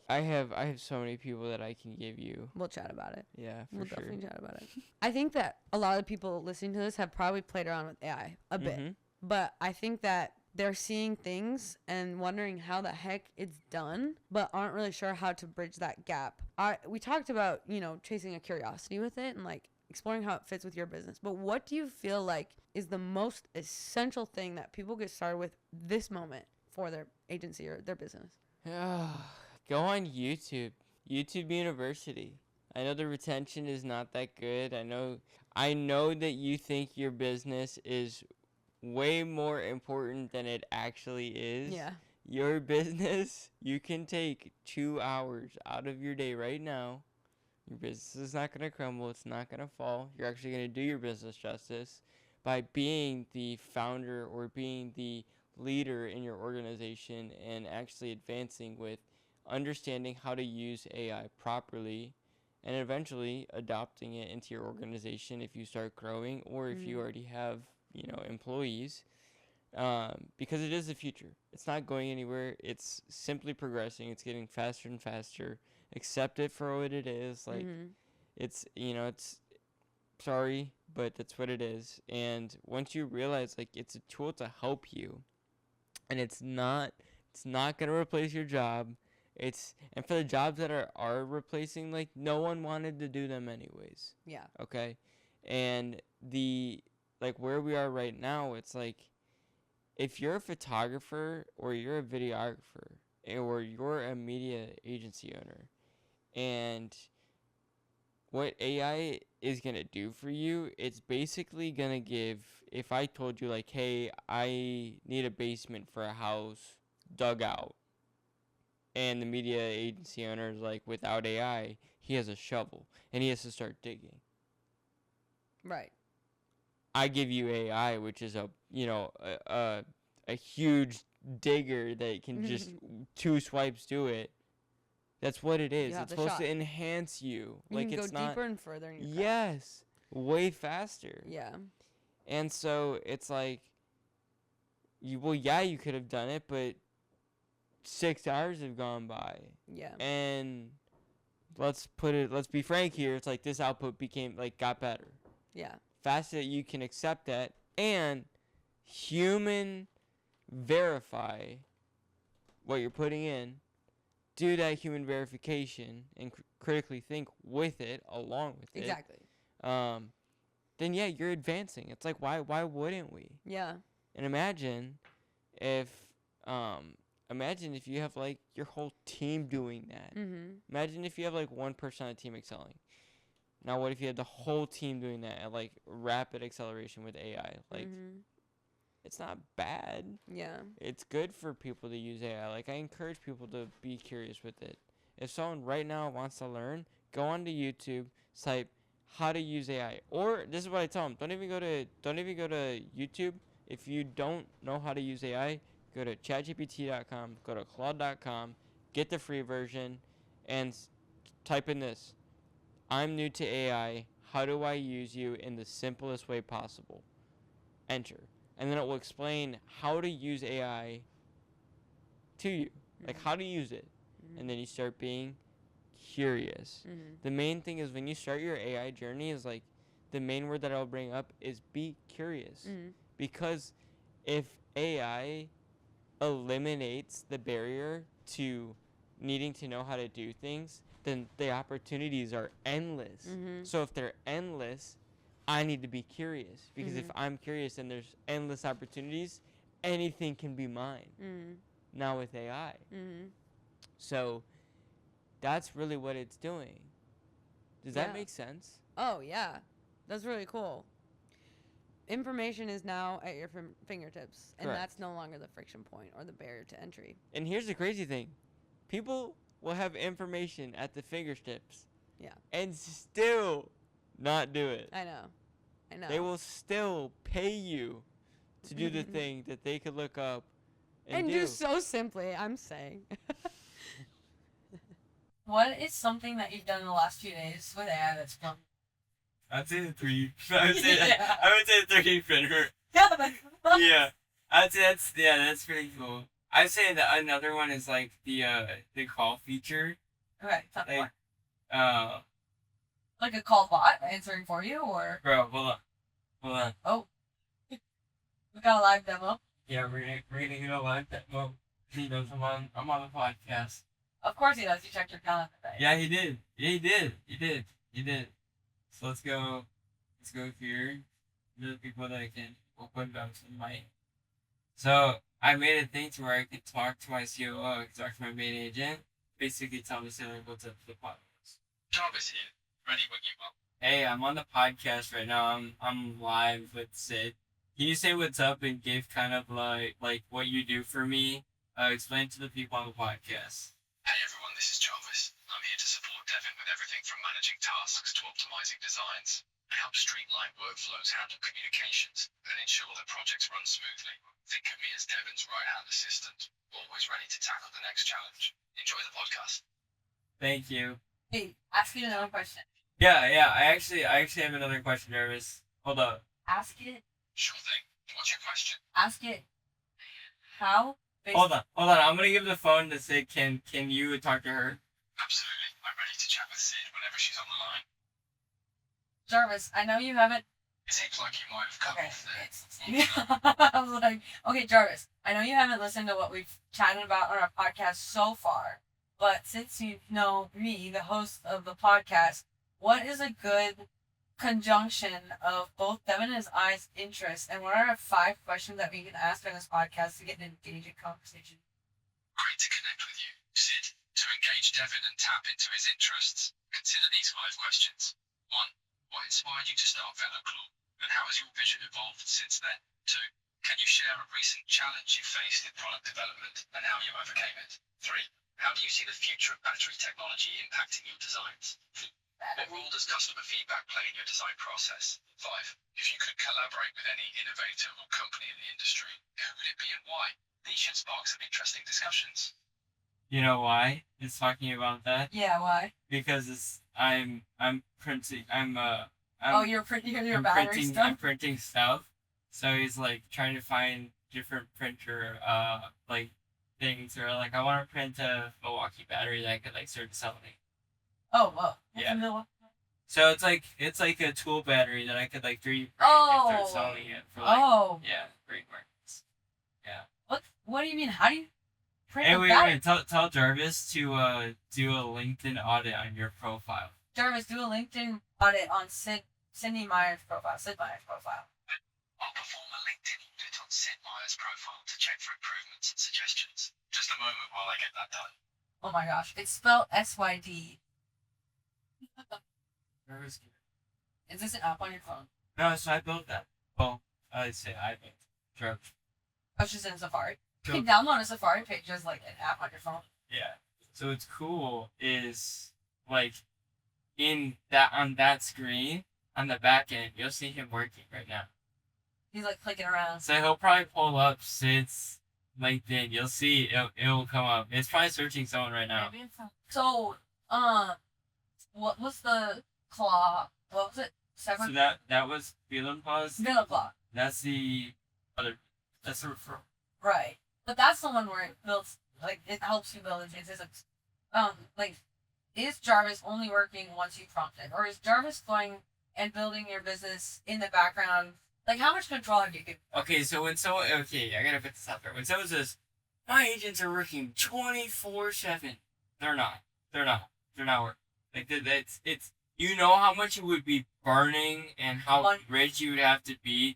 I have so many people that I can give you. We'll chat about it. Yeah, we'll definitely chat about it. I think that a lot of people listening to this have probably played around with AI a bit, but I think that they're seeing things and wondering how the heck it's done, but aren't really sure how to bridge that gap. We talked about, chasing a curiosity with it and exploring how it fits with your business. But what do you feel is the most essential thing that people get started with this moment for their agency or their business? Go on YouTube. YouTube University. I know the retention is not that good. I know that you think your business is way more important than it actually is. Yeah. Your business, you can take 2 hours out of your day right now. Your business is not going to crumble. It's not going to fall. You're actually going to do your business justice by being the founder or being the leader in your organization and actually advancing with understanding how to use AI properly and eventually adopting it into your organization if you start growing or if you already have employees, because it is the future. It's not going anywhere. It's simply progressing. It's getting faster and faster. Accept it for what it is. It's sorry, but that's what it is. And once you realize it's a tool to help you, and it's not gonna replace your job. And for the jobs that are replacing, no one wanted to do them anyways. Yeah. Okay, and where we are right now, it's if you're a photographer or you're a videographer or you're a media agency owner, and what AI is going to do for you, it's basically going to give, if I told you hey, I need a basement for a house dug out, and the media agency owner is without AI, he has a shovel and he has to start digging. Right. I give you AI, which is a huge digger that can just 2 swipes do it. That's what it is. It's supposed to enhance you. You can it's go not deeper and further in your craft. Yes, way faster. Yeah. And so it's you could have done it, but 6 hours have gone by. Yeah. And let's be frank here. It's this output got better. Yeah. Faster that you can accept that and human verify what you're putting in do that human verification and critically think with it, along with Exactly. it, then yeah, you're advancing. It's like, why wouldn't we? Yeah. And imagine if you have like your whole team doing that. Imagine if you have like one person on the team excelling. Now what if you had the whole team doing that at like rapid acceleration with AI? Like, it's not bad. Yeah. It's good for people to use AI. Like, I encourage people to be curious with it. If someone right now wants to learn, go onto YouTube, type how to use AI. Or this is what I tell them: don't even go to YouTube. If you don't know how to use AI, go to chatgpt.com, go to claude.com, get the free version, and type in this: I'm new to AI. How do I use you in the simplest way possible? Enter. And then it will explain how to use AI to you. Like, how to use it. And then you start being curious. The main thing is when you start your AI journey is like, the main word that I'll bring up is be curious. Because if AI eliminates the barrier to needing to know how to do things, then the opportunities are endless. So if they're endless, I need to be curious, because if I'm curious and there's endless opportunities, anything can be mine. Now with AI. So that's really what it's doing. Does that make sense? Oh, yeah. That's really cool. Information is now at your fingertips, and Correct. that's no longer the friction point or the barrier to entry. And here's the crazy thing. People will have information at the fingertips. Yeah. And still not do it. I know. They will still pay you to do the thing that they could look up and do so simply, I'm saying. What is something that you've done in the last few days with AI that's fun? I'd say the 3D. I would say the 3D printer. Yeah, that's fun. Yeah, I'd say that's pretty cool. I'd say that another one is like the call feature. Okay, tell me Like, more. Like a call bot answering for you, or? Bro, hold on. Oh, we got a live demo. Yeah, we're gonna get a live demo. He knows I'm on the podcast. Of course he does. You checked your calendar today. Yeah, he did. He did. So let's go here. The people that I can open up to the mic. So I made a thing to where I could talk to my COO, I could talk to my main agent, basically tell me something what's up to the podcast. Jarvis here. Ready when you are. Hey, I'm on the podcast right now. I'm live with Sid. Can you say what's up and give kind of like what you do for me? Explain to the people on the podcast. Hey everyone, this is Jarvis. I'm here to support Devin with everything from managing tasks to optimizing designs. I help streamline workflows, handle communications, and ensure that projects run smoothly. Think of me as Devin's right-hand assistant, always ready to tackle the next challenge. Enjoy the podcast. Thank you. Hey, ask you another question. Yeah. I actually have another question, Jarvis. Hold up. Ask it. Sure thing. What's your question? Ask it. How? Hold on. I'm gonna give the phone to Sid. Can you talk to her? Absolutely. I'm ready to chat with Sid whenever she's on the line. Jarvis, I know you haven't. It seems like you might have cut Okay. off there. I was like, okay, Jarvis, I know you haven't listened to what we've chatted about on our podcast so far, but since you know me, the host of the podcast, what is a good conjunction of both Devin and his I's interests, and what are 5 questions that we can ask on this podcast to get an engaging conversation? Great to connect with you, Sid. To engage Devin and tap into his interests, consider these 5 questions. 1. What inspired you to start VeloClaw, and how has your vision evolved since then? 2. Can you share a recent challenge you faced in product development and how you overcame it? 3. How do you see the future of battery technology impacting your designs? 4. What role does customer feedback play in your design process? 5. If you could collaborate with any innovator or company in the industry, who would it be and why? These should spark some interesting discussions. You know why it's talking about that? Yeah, why? Because I'm printing. You're printing your battery stuff? I'm printing stuff. So he's like trying to find different printer like things, or like I want to print a Milwaukee battery that I could like start selling. Oh, whoa. Yeah. So it's like a tool battery that I could like 3D print and start selling it for like great markets. Yeah. What do you mean? How do you print Hey, the wait, back. tell Jarvis to do a LinkedIn audit on your profile. Jarvis, do a LinkedIn audit on Cindy Meyer's profile. Sid Meier's profile. I'll perform a LinkedIn audit on Sid Meier's profile to check for improvements and suggestions. Just a moment while I get that done. Oh my gosh, it's spelled SYD. Jarvis. Is this an app on your phone? No, so I built that. Well, I'd say I built it. Jarvis. Oh, it's just in Safari. You So- can download a Safari page as like an app on your phone. Yeah. So what's cool is like in that on that screen on the back end, you'll see him working right now. He's like clicking around. So he'll probably pull up Sid's LinkedIn. You'll see it'll come up. It's probably searching someone right now. So, what was the claw? What was it? So Severance? that was Feeling Pause. Villa claw. That's the other. That's the referral. Right. But that's the one where it builds, like, it helps you build it. It's like, is Jarvis only working once you prompt it? Or is Jarvis going and building your business in the background? Like, how much control have you given? Okay, so when someone I gotta put this out there. When someone says, "My agents are working 24/7," they're not. They're not working. Like it's you know how much it would be burning and how rich you would have to be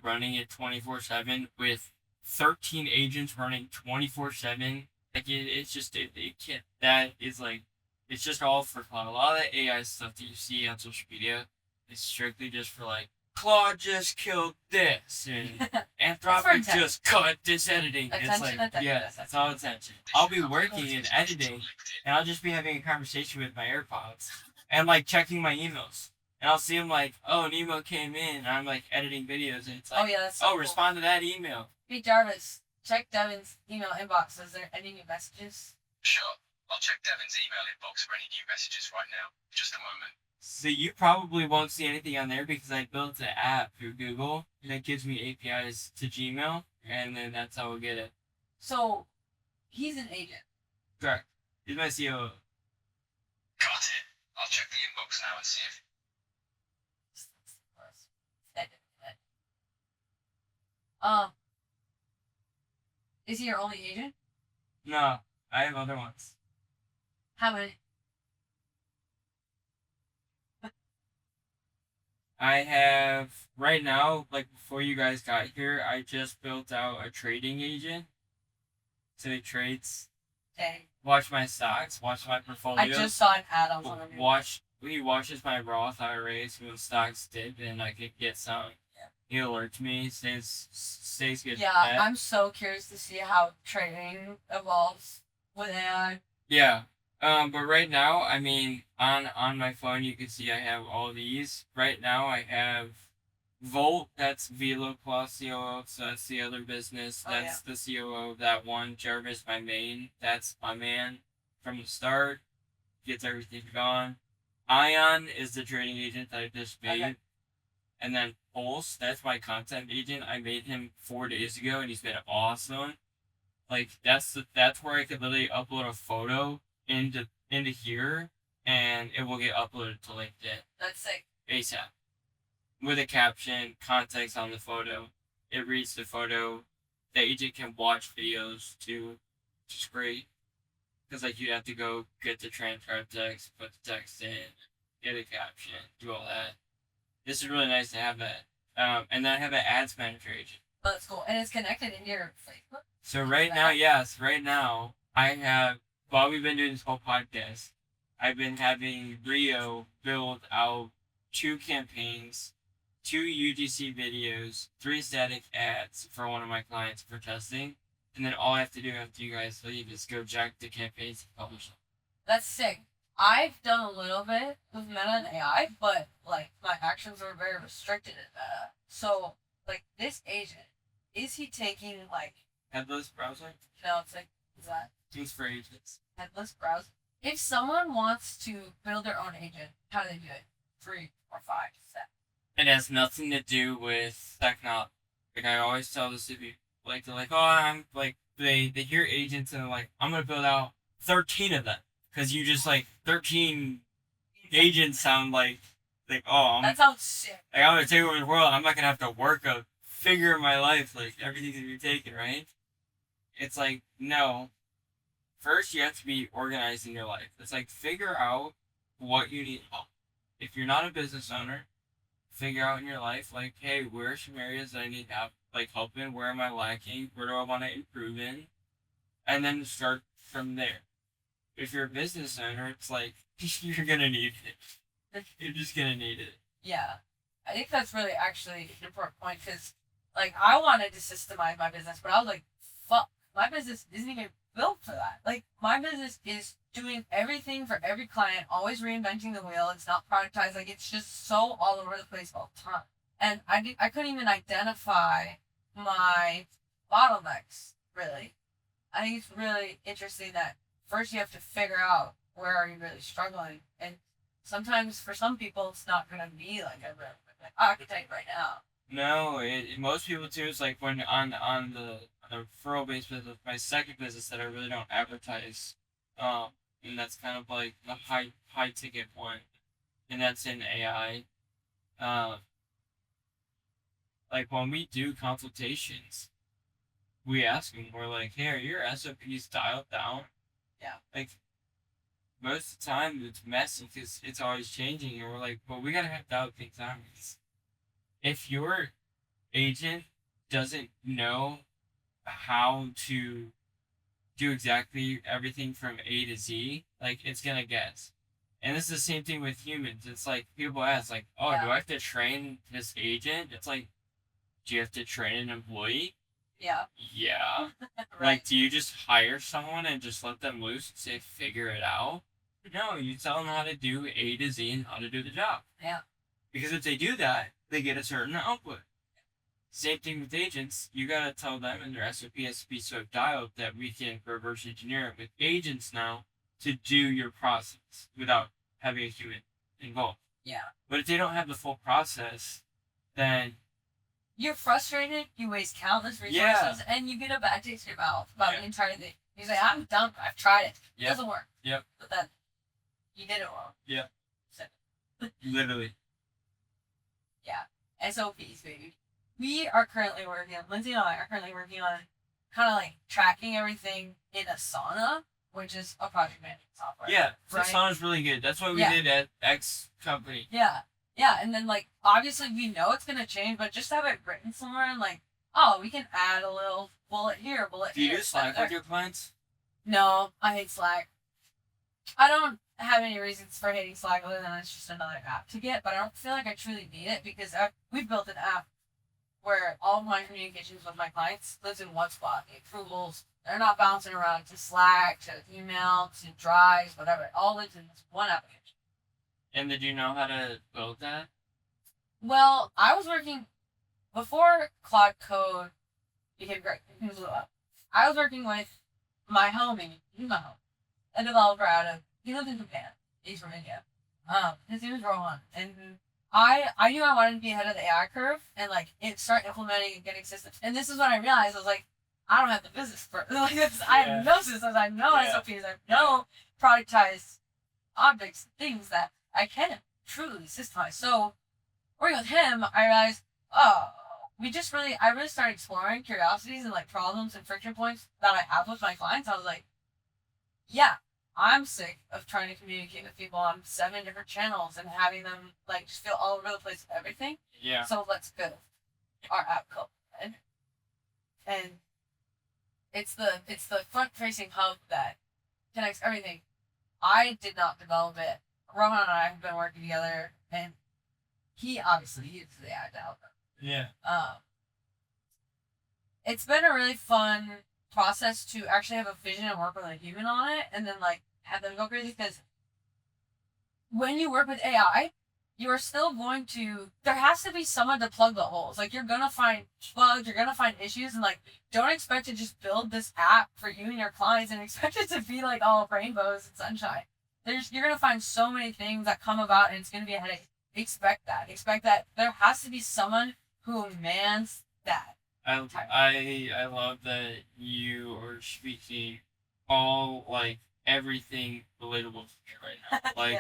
running it 24/7 with 13 agents running 24/7. Like it's just it can't. That is like it's just all for cloud. A lot of the AI stuff that you see on social media is strictly just for like Claude just killed this and Anthropic just cut this editing. It's like yes, it's all attention. I'll be working and editing and I'll just be having a conversation with my AirPods and like checking my emails. And I'll see them like, oh, an email came in and I'm like editing videos and it's like, Oh, yeah, that's so cool. respond to that email. Hey, Jarvis, check Devin's email inbox. Is there any new messages? Sure. I'll check Devin's email inbox for any new messages right now. Just a moment. So you probably won't see anything on there because I built an app through Google that gives me APIs to Gmail, and then that's how we'll get it. So, he's an agent. Correct. He's my COO. Got it. I'll check the inbox now and see if... Is he your only agent? No, I have other ones. How many? I have, right now, like before you guys got here, I just built out a trading agent. So he trades, Dang. watch my stocks, watch my portfolios. I just saw an ad on one of your... He watches my Roth IRAs when stocks dip and I could get some. Yeah. He alerts me, stays good. Yeah, at that. I'm so curious to see how trading evolves with AI. Yeah. But right now, I mean, on my phone, you can see I have all these. Right now, I have Volt, that's Velo Plus COO, so that's the other business. Oh, That's the COO of that one. Jarvis, my main, that's my man from the start. Gets everything going. Ion is the trading agent that I just made. Okay. And then Pulse, that's my content agent. I made him 4 days ago, and he's been awesome. Like, that's where I could literally upload a photo into here, and it will get uploaded to LinkedIn That's sick. ASAP. With a caption, context on the photo. It reads the photo. The agent can watch videos too, which is great. Because like you have to go get the transcribe text, put the text in, get a caption, do all that. This is really nice to have that. And then I have an ads manager agent. Oh, that's cool. And it's connected in your Facebook? So right now, I have, while we've been doing this whole podcast, I've been having Rio build out 2 campaigns, 2 UGC videos, 3 static ads for one of my clients for testing. And then all I have to do after you guys leave is go jack the campaigns and publish them. That's sick. I've done a little bit with Meta and AI, but, like, my actions were very restricted in Meta. So, like, this agent, is he taking, like... Headless browser? No, it's like, is that... Things for agents. Headless browser? If someone wants to build their own agent, how do they do it? 3 or 5 steps. It has nothing to do with technology. Like, I always tell this to people. Like, they're like, oh, I'm, like, they hear agents and they're like, I'm going to build out 13 of them. Because you just, like, 13 agents sound like oh, That sounds sick. like, I'm going to take over the world. I'm not going to have to work a figure in my life. Like, everything's going to be taken, right? It's like, no. first you have to be organized in your life. It's like figure out what you need help. If you're not a business owner, figure out in your life like, hey, where are some areas that I need help in? Where am I lacking? Where do I want to improve in? And then start from there. If you're a business owner, it's like you're gonna need it. You're just gonna need it. Yeah. I think that's really actually an important point because, like, I wanted to systemize my business, but I was like, fuck, my business isn't even built for that. Like, my business is doing everything for every client, always reinventing the wheel. It's not productized. Like, it's just so all over the place all the time. And I couldn't even identify my bottlenecks, really. I think it's really interesting that first you have to figure out where are you really struggling. And sometimes for some people, it's not going to be like a archetype right now. No, most people too. It's like when on the referral based business, my second business that I really don't advertise, and that's kind of like the high ticket one, and that's in AI. Like when we do consultations, we ask them, we're like, hey, are your SOPs dialed down? Yeah. Like most of the time it's messy because it's always changing, and we're like, but we gotta have dialed things down. If your agent doesn't know how to do exactly everything from A to Z, like it's gonna guess. And this is the same thing with humans. It's like people ask, like, oh, do I have to train this agent? It's like, do you have to train an employee? Yeah. Yeah. Right. Like, do you just hire someone and just let them loose and say, figure it out? No, you tell them how to do A to Z and how to do the job. Yeah. Because if they do that, they get a certain output. Same thing with agents. You gotta tell them and their SOP has to be so dialed that we can reverse engineer it with agents now to do your process without having a human involved. Yeah. But if they don't have the full process, then you're frustrated, you waste countless resources, and you get a bad taste in your mouth about the entire thing. You say, I'm done, I've tried it. It doesn't work. Yep. But then, you did it wrong. Yep. So, Literally. SOPs, baby. We are currently working, Lindsay and I are currently working on kind of like tracking everything in Asana, which is a project management software. Yeah, right? Asana's really good. That's what we did at X company. Yeah. Yeah, and then like obviously we know it's gonna change, but just have it written somewhere and like, oh, we can add a little bullet here, bullet Do here. you use Slack with your clients? No, I hate Slack. I don't have any reasons for hating Slack other than it's just another app to get, but I don't feel like I truly need it because we've built an app where all of my communications with my clients lives in one spot. The approvals, they're not bouncing around to Slack, to email, to Drive, whatever. It all lives in this one application. And did you know how to build that? Well, I was working before Cloud Code became great. I was working with my homie, a developer he lived in Japan. He's from India. His name is Rohan, and I knew I wanted to be ahead of the AI curve and like start implementing and getting systems. And this is when I realized I was like, I don't have the business for like this. I have no systems. I have no SOPs. I have no productized objects, things that I can truly systemize. So working with him, I realized, I really started exploring curiosities and like problems and friction points that I have with my clients. I was like, yeah, I'm sick of trying to communicate with people on 7 different channels and having them like just feel all over the place with everything. Yeah. So let's build our app called Red. And it's the front facing hub that connects everything. I did not develop it. Roman and I have been working together, and he obviously is the AI developer. Yeah. It's been a really fun process to actually have a vision and work with a human on it, and then like have them go crazy. Because when you work with AI, you are still going to. There has to be someone to plug the holes. Like you're gonna find bugs, you're gonna find issues, and like don't expect to just build this app for you and your clients and expect it to be like all rainbows and sunshine. You're gonna find so many things that come about, and it's gonna be a headache. Expect that. Expect that there has to be someone who mans that. I love that you are speaking all like everything relatable to me right now. Like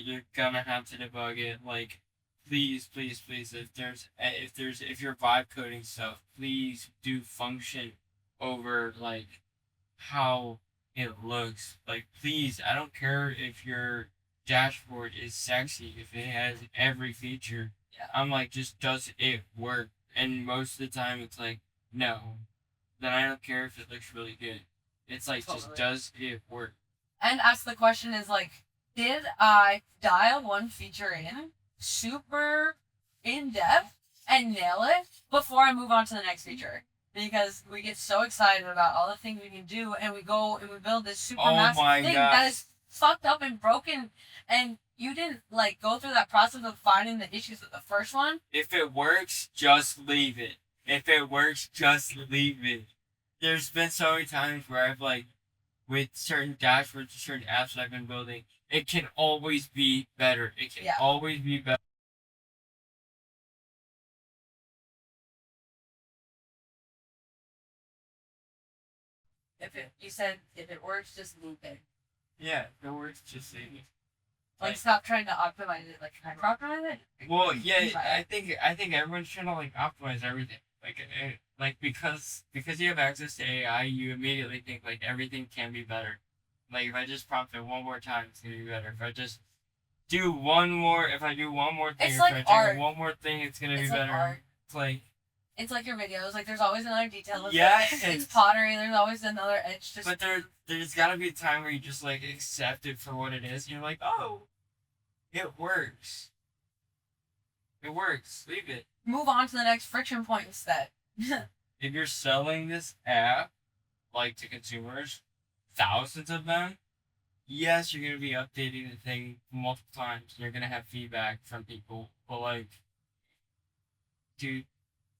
you're gonna have to debug it. Like please, if you're vibe coding stuff, please do function over like how it looks. Like, please, I don't care if your dashboard is sexy, if it has every feature. Yeah. I'm like, just does it work? And most of the time, it's like, no. Then I don't care if it looks really good. It's like, just Totally. does it work? And ask the question is like, did I dial one feature in super in depth and nail it before I move on to the next feature? Because we get so excited about all the things we can do, and we go and we build this super Oh massive my thing gosh. that is fucked up and broken, and you didn't like go through that process of finding the issues with the first one. If it works, just leave it. If it works, just leave it. There's been so many times where I've like, with certain dashboards, certain apps that I've been building, it can always be better. It can Yeah. always be better. You said if it works, just leave it. Yeah, if it works, just leave it. Like stop trying to optimize it. Like try to optimize it. Well, yeah, I think everyone's trying to like optimize everything. Like because you have access to AI, you immediately think like everything can be better. Like if I just prompt it one more time, it's gonna be better. If I just do one more, if I do one more thing, It's or like if I art. check one more thing, it's gonna be It's like better. art. It's like Your videos. Like there's always another detail. Yes. It's pottery. There's always another edge. Just but there's gotta be a time where you just like accept it for what it is. And you're like, oh, it works. It works. Leave it. move on to the next friction point instead. If you're selling this app, like to consumers, thousands of them, yes, you're gonna be updating the thing multiple times. You're gonna have feedback from people, but like, dude,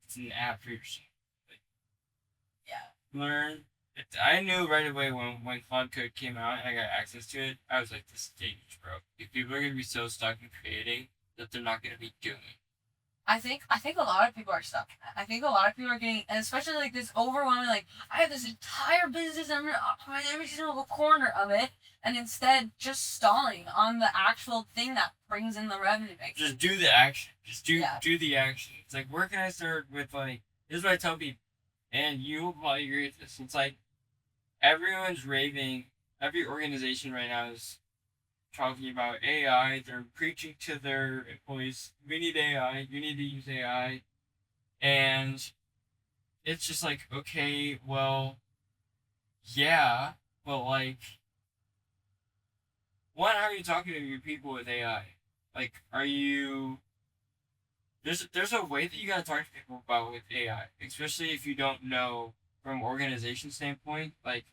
it's an app for yourself. Yeah. Learn. I knew right away when Cloud Code came out and I got access to it. I was like, this is dangerous, bro. If people are gonna be so stuck in creating that they're not gonna be doing. I think a lot of people are stuck. I think a lot of people are getting, and especially like this overwhelming, like I have this entire business, I'm gonna optimize every single corner of it, and instead just stalling on the actual thing that brings in the revenue. Just do the action. Just do Yeah. do the action. It's like, where can I start with like? This is what I tell people, and you will probably agree with this. It's like everyone's raving. Every organization right now is talking about AI. They're preaching to their employees, we need AI, you need to use AI. And it's just like, okay, well, yeah, but like, one, how are you talking to your people with AI? Like, are you... There's a way that you gotta talk to people about with AI, especially if you don't know from organization standpoint, like,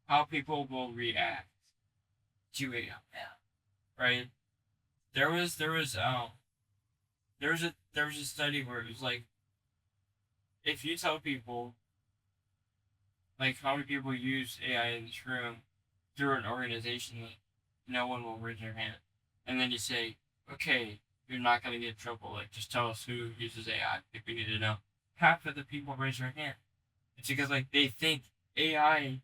how people will react to AI. Yeah. Right? There was a study where it was like, if you tell people like how many people use AI in this room through an organization, like, no one will raise their hand. And then you say, okay, you're not gonna get in trouble, like just tell us who uses AI if we need to know. Half of the people raise their hand. It's because like they think AI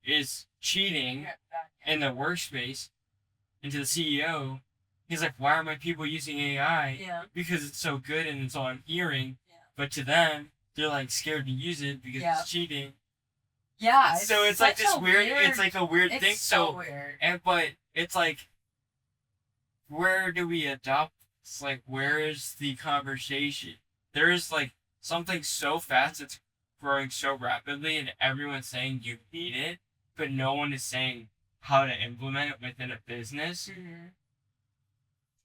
is cheating in the workspace. And to the CEO, he's like, why are my people using AI? Yeah. Because it's so good and it's all I'm hearing. Yeah. But to them, they're like scared to use it because Yeah. it's cheating. Yeah. So it's like this weird, it's like a weird It's thing. so weird. But it's like, where do we adopt this? Like, where is the conversation? There is like something so fast, it's growing so rapidly, and everyone's saying you need it, but no one is saying how to implement it within a business. Mm-hmm.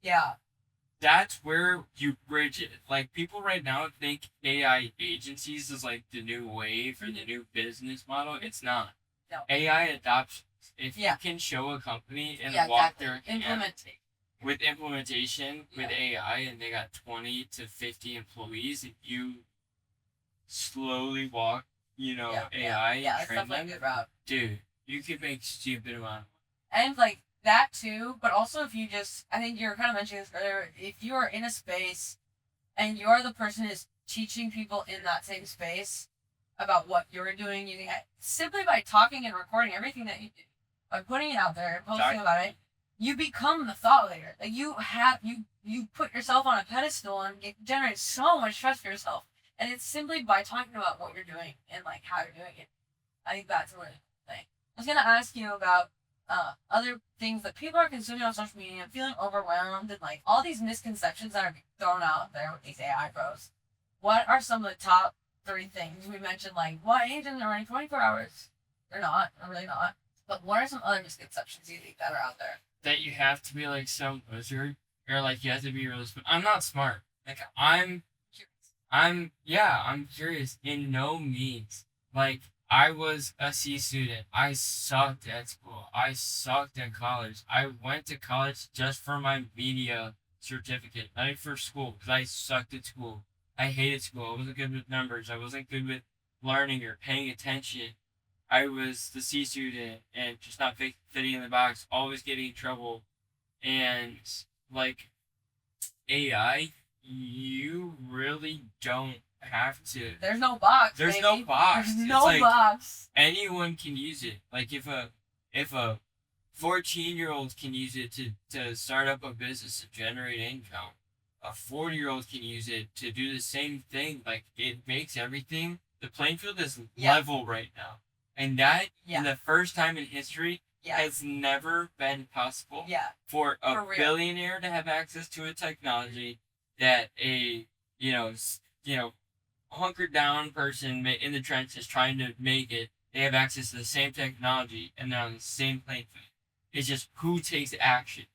Yeah. That's where you bridge it. Like, people right now think AI agencies is like the new wave or the new business model. It's not. No. AI adoptions. If Yeah. you can show a company and Yeah, walk exactly. their Implementing. with implementation with Yeah. AI, and they got 20 to 50 employees, if you slowly walk, AI Yeah, and it's train definitely a them, good route. dude, you could make stupid amount. And like that too, but also if you just, I think you were kind of mentioning this earlier, if you are in a space and you're the person who's teaching people in that same space about what you're doing, using it, simply by talking and recording everything that you do, by putting it out there and posting about it, you become the thought leader. Like you put yourself on a pedestal and it generates so much stress for yourself. And it's simply by talking about what you're doing and like how you're doing it. I think that's where thing. I was gonna ask you about other things that people are consuming on social media, feeling overwhelmed, and like all these misconceptions that are thrown out there with these AI bros. What are some of the top 3 things we mentioned? Like, what agents are running 24 hours? They're not. They're really not. But what are some other misconceptions you think that are out there? That you have to be like some wizard, or like you have to be really smart. I'm not smart. Like I'm curious in no means. Like I was a C student. I sucked at school. I sucked at college. I went to college just for my media certificate, not even for school, because I sucked at school. I hated school. I wasn't good with numbers. I wasn't good with learning or paying attention. I was the C student and just not fitting in the box, always getting in trouble. And like AI, you really don't have to. There's no box. There's baby. no box. There's It's no like box. anyone can use it. Like if a 14-year-old can use it to start up a business to generate income, a 40-year-old can use it to do the same thing. Like it makes everything. The playing field is level right now, and that in the first time in history has never been possible. For a billionaire to have access to a technology that a hunkered down person in the trenches trying to make it, they have access to the same technology and they're on the same playing field. It's just who takes action,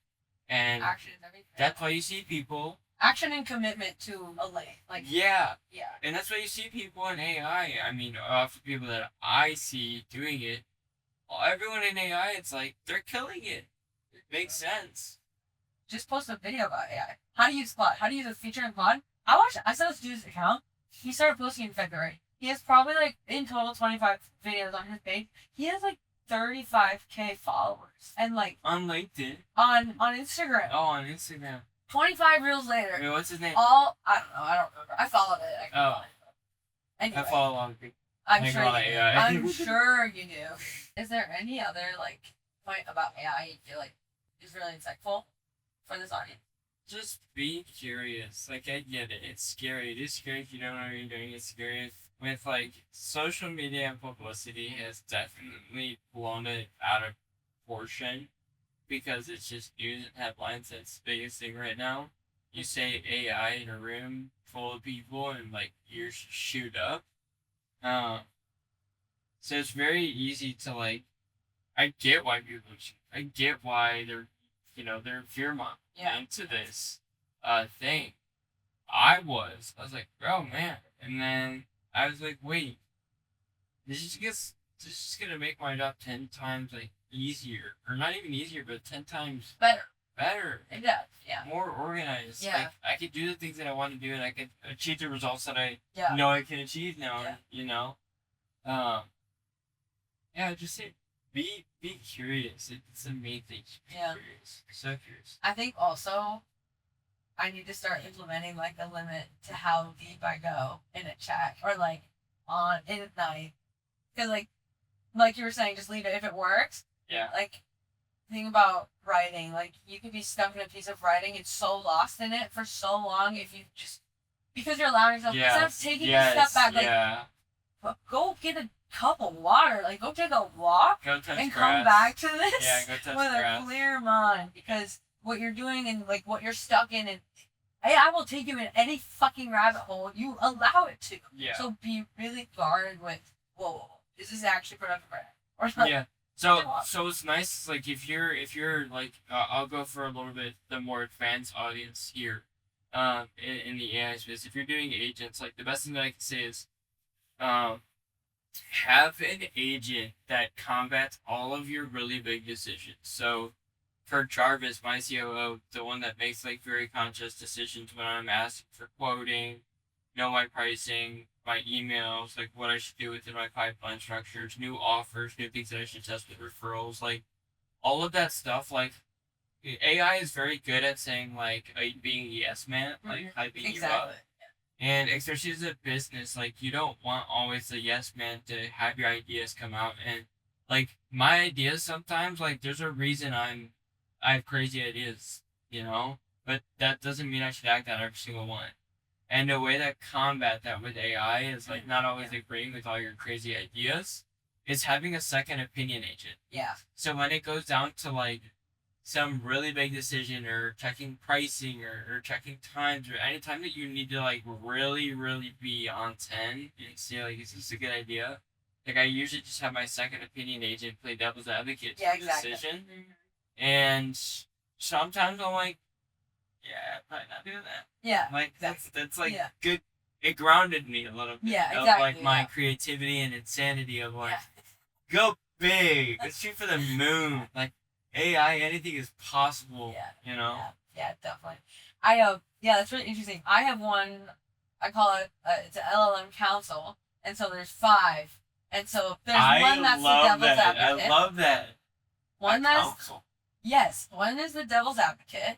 and Action is everything. that's why you see people. Action and commitment to a lane. Like Yeah. And that's why you see people in AI. I mean, for people that I see doing it, everyone in AI, it's like they're killing it. It makes sense. Just post a video about AI. How to use Claude. How to use a feature in Claude. I saw this dude's account. He started posting in February. He has probably like in total 25 videos on his page. He has like 35K followers. And like On LinkedIn. on Instagram. Oh, on Instagram. 25 reels later. I mean, what's his name? I don't know. I don't remember. I followed it. Anyway, I follow a lot of people. I'm Make sure a lot you of do. AI. I'm sure you do. Is there any other like point about AI you feel like is really insightful for this audience? Just be curious. Like, I get it. It's scary. It is scary if you don't know what you're doing. It's scary with, like, social media and publicity has definitely blown it out of proportion because it's just news and headlines. That's the biggest thing right now. You say AI in a room full of people and, like, ears shoot up. So it's very easy to, like, I get why people, I get why they're fear-mongering into this thing. I was like, oh man. And then I was like, wait, this is gonna make my job 10 times like easier. Or not even easier, but 10 times better. It does, yeah. More organized. Yeah. Like I could do the things that I want to do and I could achieve the results that I know I can achieve now, you know? Just say be curious. It's the main thing. Be curious. So curious. I think also I need to start implementing like a limit to how deep I go in a chat or like in at night. Because like you were saying, just leave it if it works. Yeah. Like think about writing. Like you could be stuck in a piece of writing and so lost in it for so long if you just because you're allowing yourself instead of taking a step back, like go get a cup of water, like go take a walk and come grass. back to this Go touch with grass. a clear mind because what you're doing and like what you're stuck in and I will take you in any fucking rabbit hole you allow it to. Yeah. So be really guarded with, whoa, is this actually productive or not? Yeah. So it's nice, like if you're like I'll go for a little bit the more advanced audience here, in the AI space. If you're doing agents, like the best thing that I can say is, have an agent that combats all of your really big decisions. So for Jarvis, my COO, the one that makes like very conscious decisions when I'm asking for quoting, know my pricing, my emails, like what I should do within my pipeline structures, new offers, new things that I should test with referrals, like all of that stuff. Like AI is very good at saying like being a yes man, like hyping you up. And especially as a business, like you don't want always the yes man to have your ideas come out. And like my ideas sometimes, like there's a reason I have crazy ideas, you know? But that doesn't mean I should act on every single one. And the way that combat that with AI is like not always agreeing with all your crazy ideas. is having a second opinion agent. Yeah. So when it goes down to like some really big decision or checking pricing or checking times or any time that you need to like really, really be on 10 and see like, is this a good idea? Like I usually just have my second opinion agent play devil's advocate to Yeah, the exactly. decision. And sometimes I'm like, yeah, probably not doing that. Yeah. Like exactly. that's like Yeah. good. It grounded me a little bit. Yeah, Of exactly, like my yeah. creativity and insanity of like, Yeah. go big. Let's shoot for the moon. Like AI, anything is possible. Yeah. You know. Yeah, definitely. Yeah, that's really interesting. I have one. I call it. It's an LLM council, and so there's 5, and so there's one that's the devil's advocate. I love that. One that that's council. yes, one is the devil's advocate.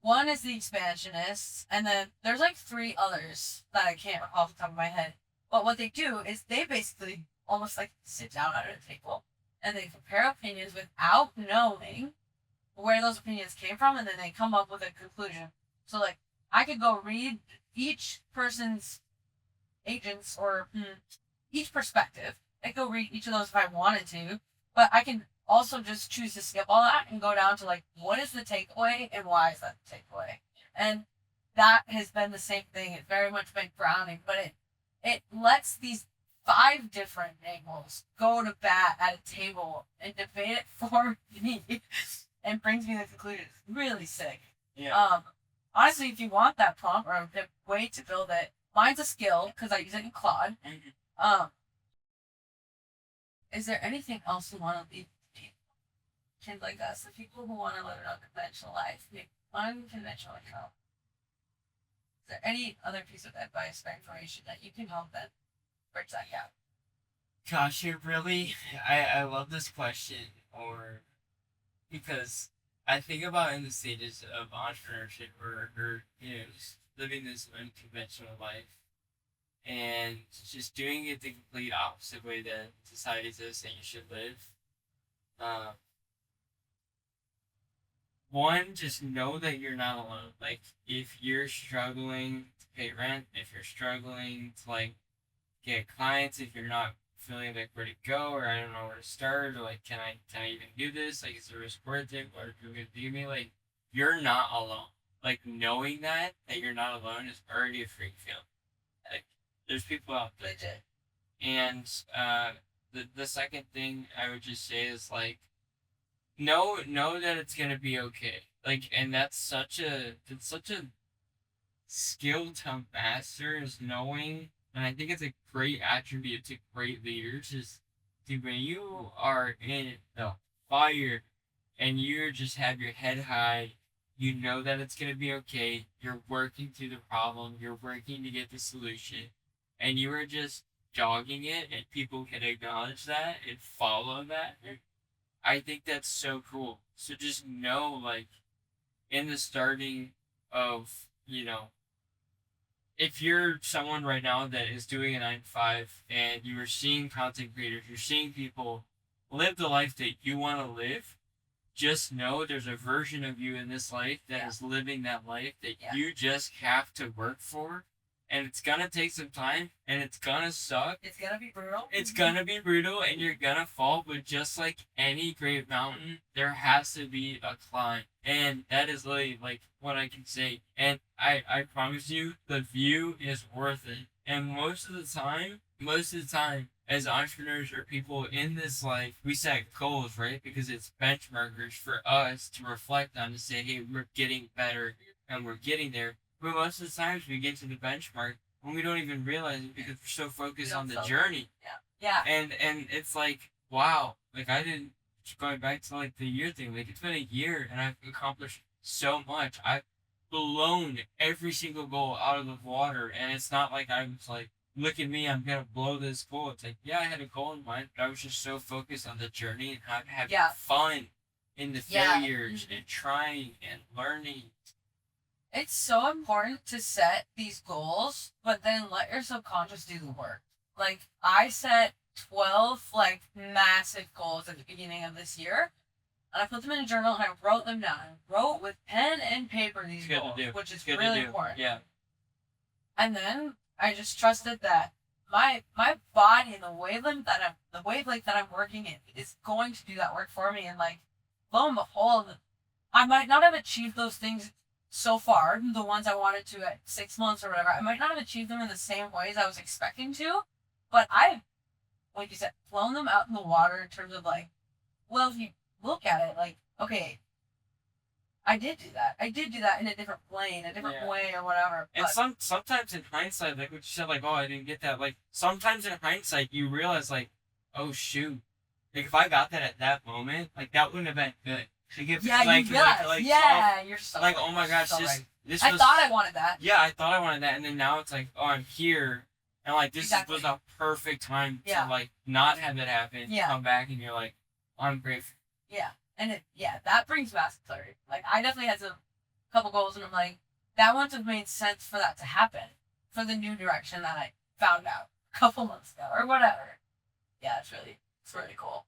One is the expansionists, and then there's like 3 others that I can't off the top of my head. But what they do is they basically almost like sit down at a table and they compare opinions without knowing where those opinions came from, and then they come up with a conclusion. So like I could go read each person's agents or each perspective. I could go read each of those if I wanted to, but I can also just choose to skip all that and go down to like what is the takeaway and why is that the takeaway. And that has been the same thing. It's very much been grounding, but it lets these 5 different angles go to bat at a table and debate it for me and brings me the conclusion. It's really sick. Yeah. Honestly, if you want that prompt or a way to build it, mine's a skill because I use it in Claude. Is there anything else you want to leave kids like us, the people who want to live an unconventional life, make unconventional income? Is there any other piece of advice or information that you can help them bridge that gap? Gosh, it really. I love this question, because I think about in the stages of entrepreneurship or living this unconventional life, and just doing it the complete opposite way that society says that you should live. One, just know that you're not alone. Like, if you're struggling to pay rent, if you're struggling to, like, get clients, if you're not feeling like where to go, or I don't know where to start, or, like, can I even do this? Like, is the risk worth it? What are people going to do to me? Like, you're not alone. Like, knowing that you're not alone is already a freak feeling. Like, there's people out there. Legit. And, the second thing I would just say is, like, know that it's gonna be okay. Like, and that's such a skill to master, is knowing, and I think it's a great attribute to great leaders, is when you are in the fire and you just have your head high, you know that it's gonna be okay. You're working through the problem. You're working to get the solution, and you are just jogging it, and people can acknowledge that and follow that. I think that's so cool. So just know, like, in the starting of, if you're someone right now that is doing a 9 to 5 and you are seeing content creators, you're seeing people live the life that you want to live, just know there's a version of you in this life that is living that life that you just have to work for. And it's gonna take some time, and it's gonna suck. It's gonna be brutal. It's gonna be brutal, and you're gonna fall, but just like any great mountain, there has to be a climb. And that is literally, like, what I can say. And I promise you, the view is worth it. And most of the time, as entrepreneurs or people in this life, we set goals, right? Because it's benchmarkers for us to reflect on, to say, hey, we're getting better, and we're getting there. But most of the times we get to the benchmark when we don't even realize it because we're so focused on the journey. Yeah. And it's like, wow, like going back to like the year thing, like it's been a year and I've accomplished so much. I've blown every single goal out of the water, and it's not like I was like, look at me, I'm gonna blow this goal. It's like, yeah, I had a goal in mind, but I was just so focused on the journey and having fun in the failures and trying and learning. It's so important to set these goals, but then let your subconscious do the work. Like, I set 12, like, massive goals at the beginning of this year, and I put them in a journal, and I wrote them down. I wrote with pen and paper these goals, which is really important. Yeah. And then I just trusted that my body and the wavelength that I'm working in is going to do that work for me. And like, lo and behold, I might not have achieved those things so far, the ones I wanted to at 6 months or whatever. I might not have achieved them in the same ways I was expecting to, but I've, like you said, flown them out in the water in terms of like, well, if you look at it, like, okay, I did do that. I did do that in a different plane, a different way or whatever. And But sometimes in hindsight, like what you said, like, oh, I didn't get that. Like, sometimes in hindsight, you realize, like, oh, shoot. Like, if I got that at that moment, like, that wouldn't have been good. Like, if, yeah, like, you realize, you're so like, right. oh my gosh, so this, right. this I was... thought I wanted that. Yeah, I thought I wanted that, and then now it's like, oh, I'm here. And, like, this Exactly. was a perfect time Yeah. to, like, not have that happen. Yeah. Come back, and you're like, I'm grateful. Yeah, and that brings massive clarity. Like, I definitely had a couple goals, and I'm like, that wouldn't have made sense for that to happen, for the new direction that I found out a couple months ago, or whatever. Yeah, it's really cool.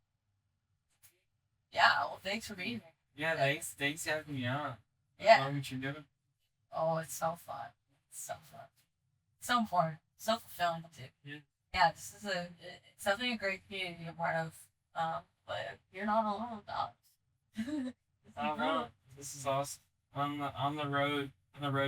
Yeah, well, thanks for being here. Yeah, thanks for having me on. Yeah. Love what you're doing. Oh, it's so fun. It's so fun. So important. So fulfilling, too. Yeah. Yeah, it's definitely a great community to be a part of. But you're not alone, dog. This is awesome. On the road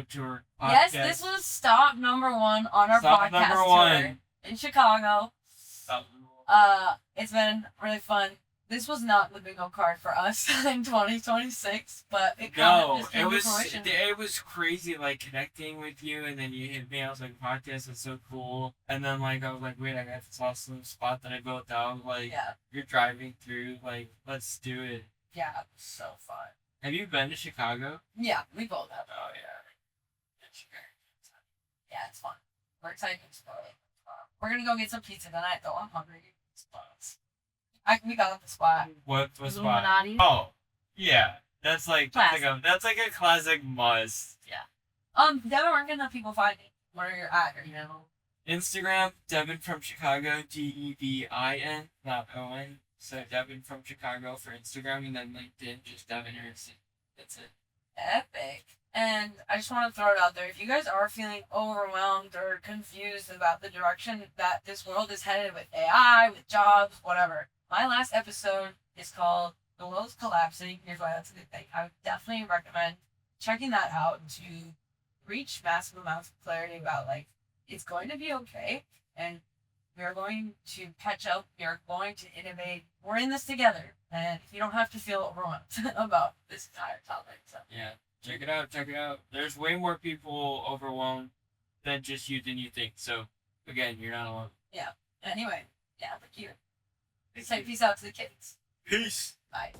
tour. Yes, podcast. this was stop number 1 on our Stop podcast number tour 1. in Chicago. Stop number 1. It's been really fun. This was not the bingo card for us in 2026, but it it was crazy, like connecting with you, and then you hit me. I was like, podcast is so cool, and then like I was like, wait, I got this awesome spot that I built out. Like, you're driving through, like, let's do it. Yeah, it was so fun. Have you been to Chicago? Yeah, we both have. Oh yeah. Yeah, it's fun. We're excited to explore it. We're gonna go get some pizza tonight, though. I'm hungry. We got up the spot. What spot? Illuminati. Oh, yeah. That's like Classic. that's like a classic must. Devin, where can people find you? Where you're at, or, you know? Instagram, Devin from Chicago, DEVIN, not ON. So Devin from Chicago for Instagram, and then LinkedIn, just Devin Erickson. That's it. Epic. And I just want to throw it out there. If you guys are feeling overwhelmed or confused about the direction that this world is headed with AI, with jobs, whatever, my last episode is called The World's Collapsing. Here's why that's a good thing. I would definitely recommend checking that out to reach massive amounts of clarity about, like, it's going to be okay, and we are going to catch up. We are going to innovate. We're in this together, and you don't have to feel overwhelmed about this entire topic. So. Yeah. Check it out. There's way more people overwhelmed than just you think. So, again, you're not alone. Yeah. Anyway, thank you. Say peace out to the kids. Peace. Bye.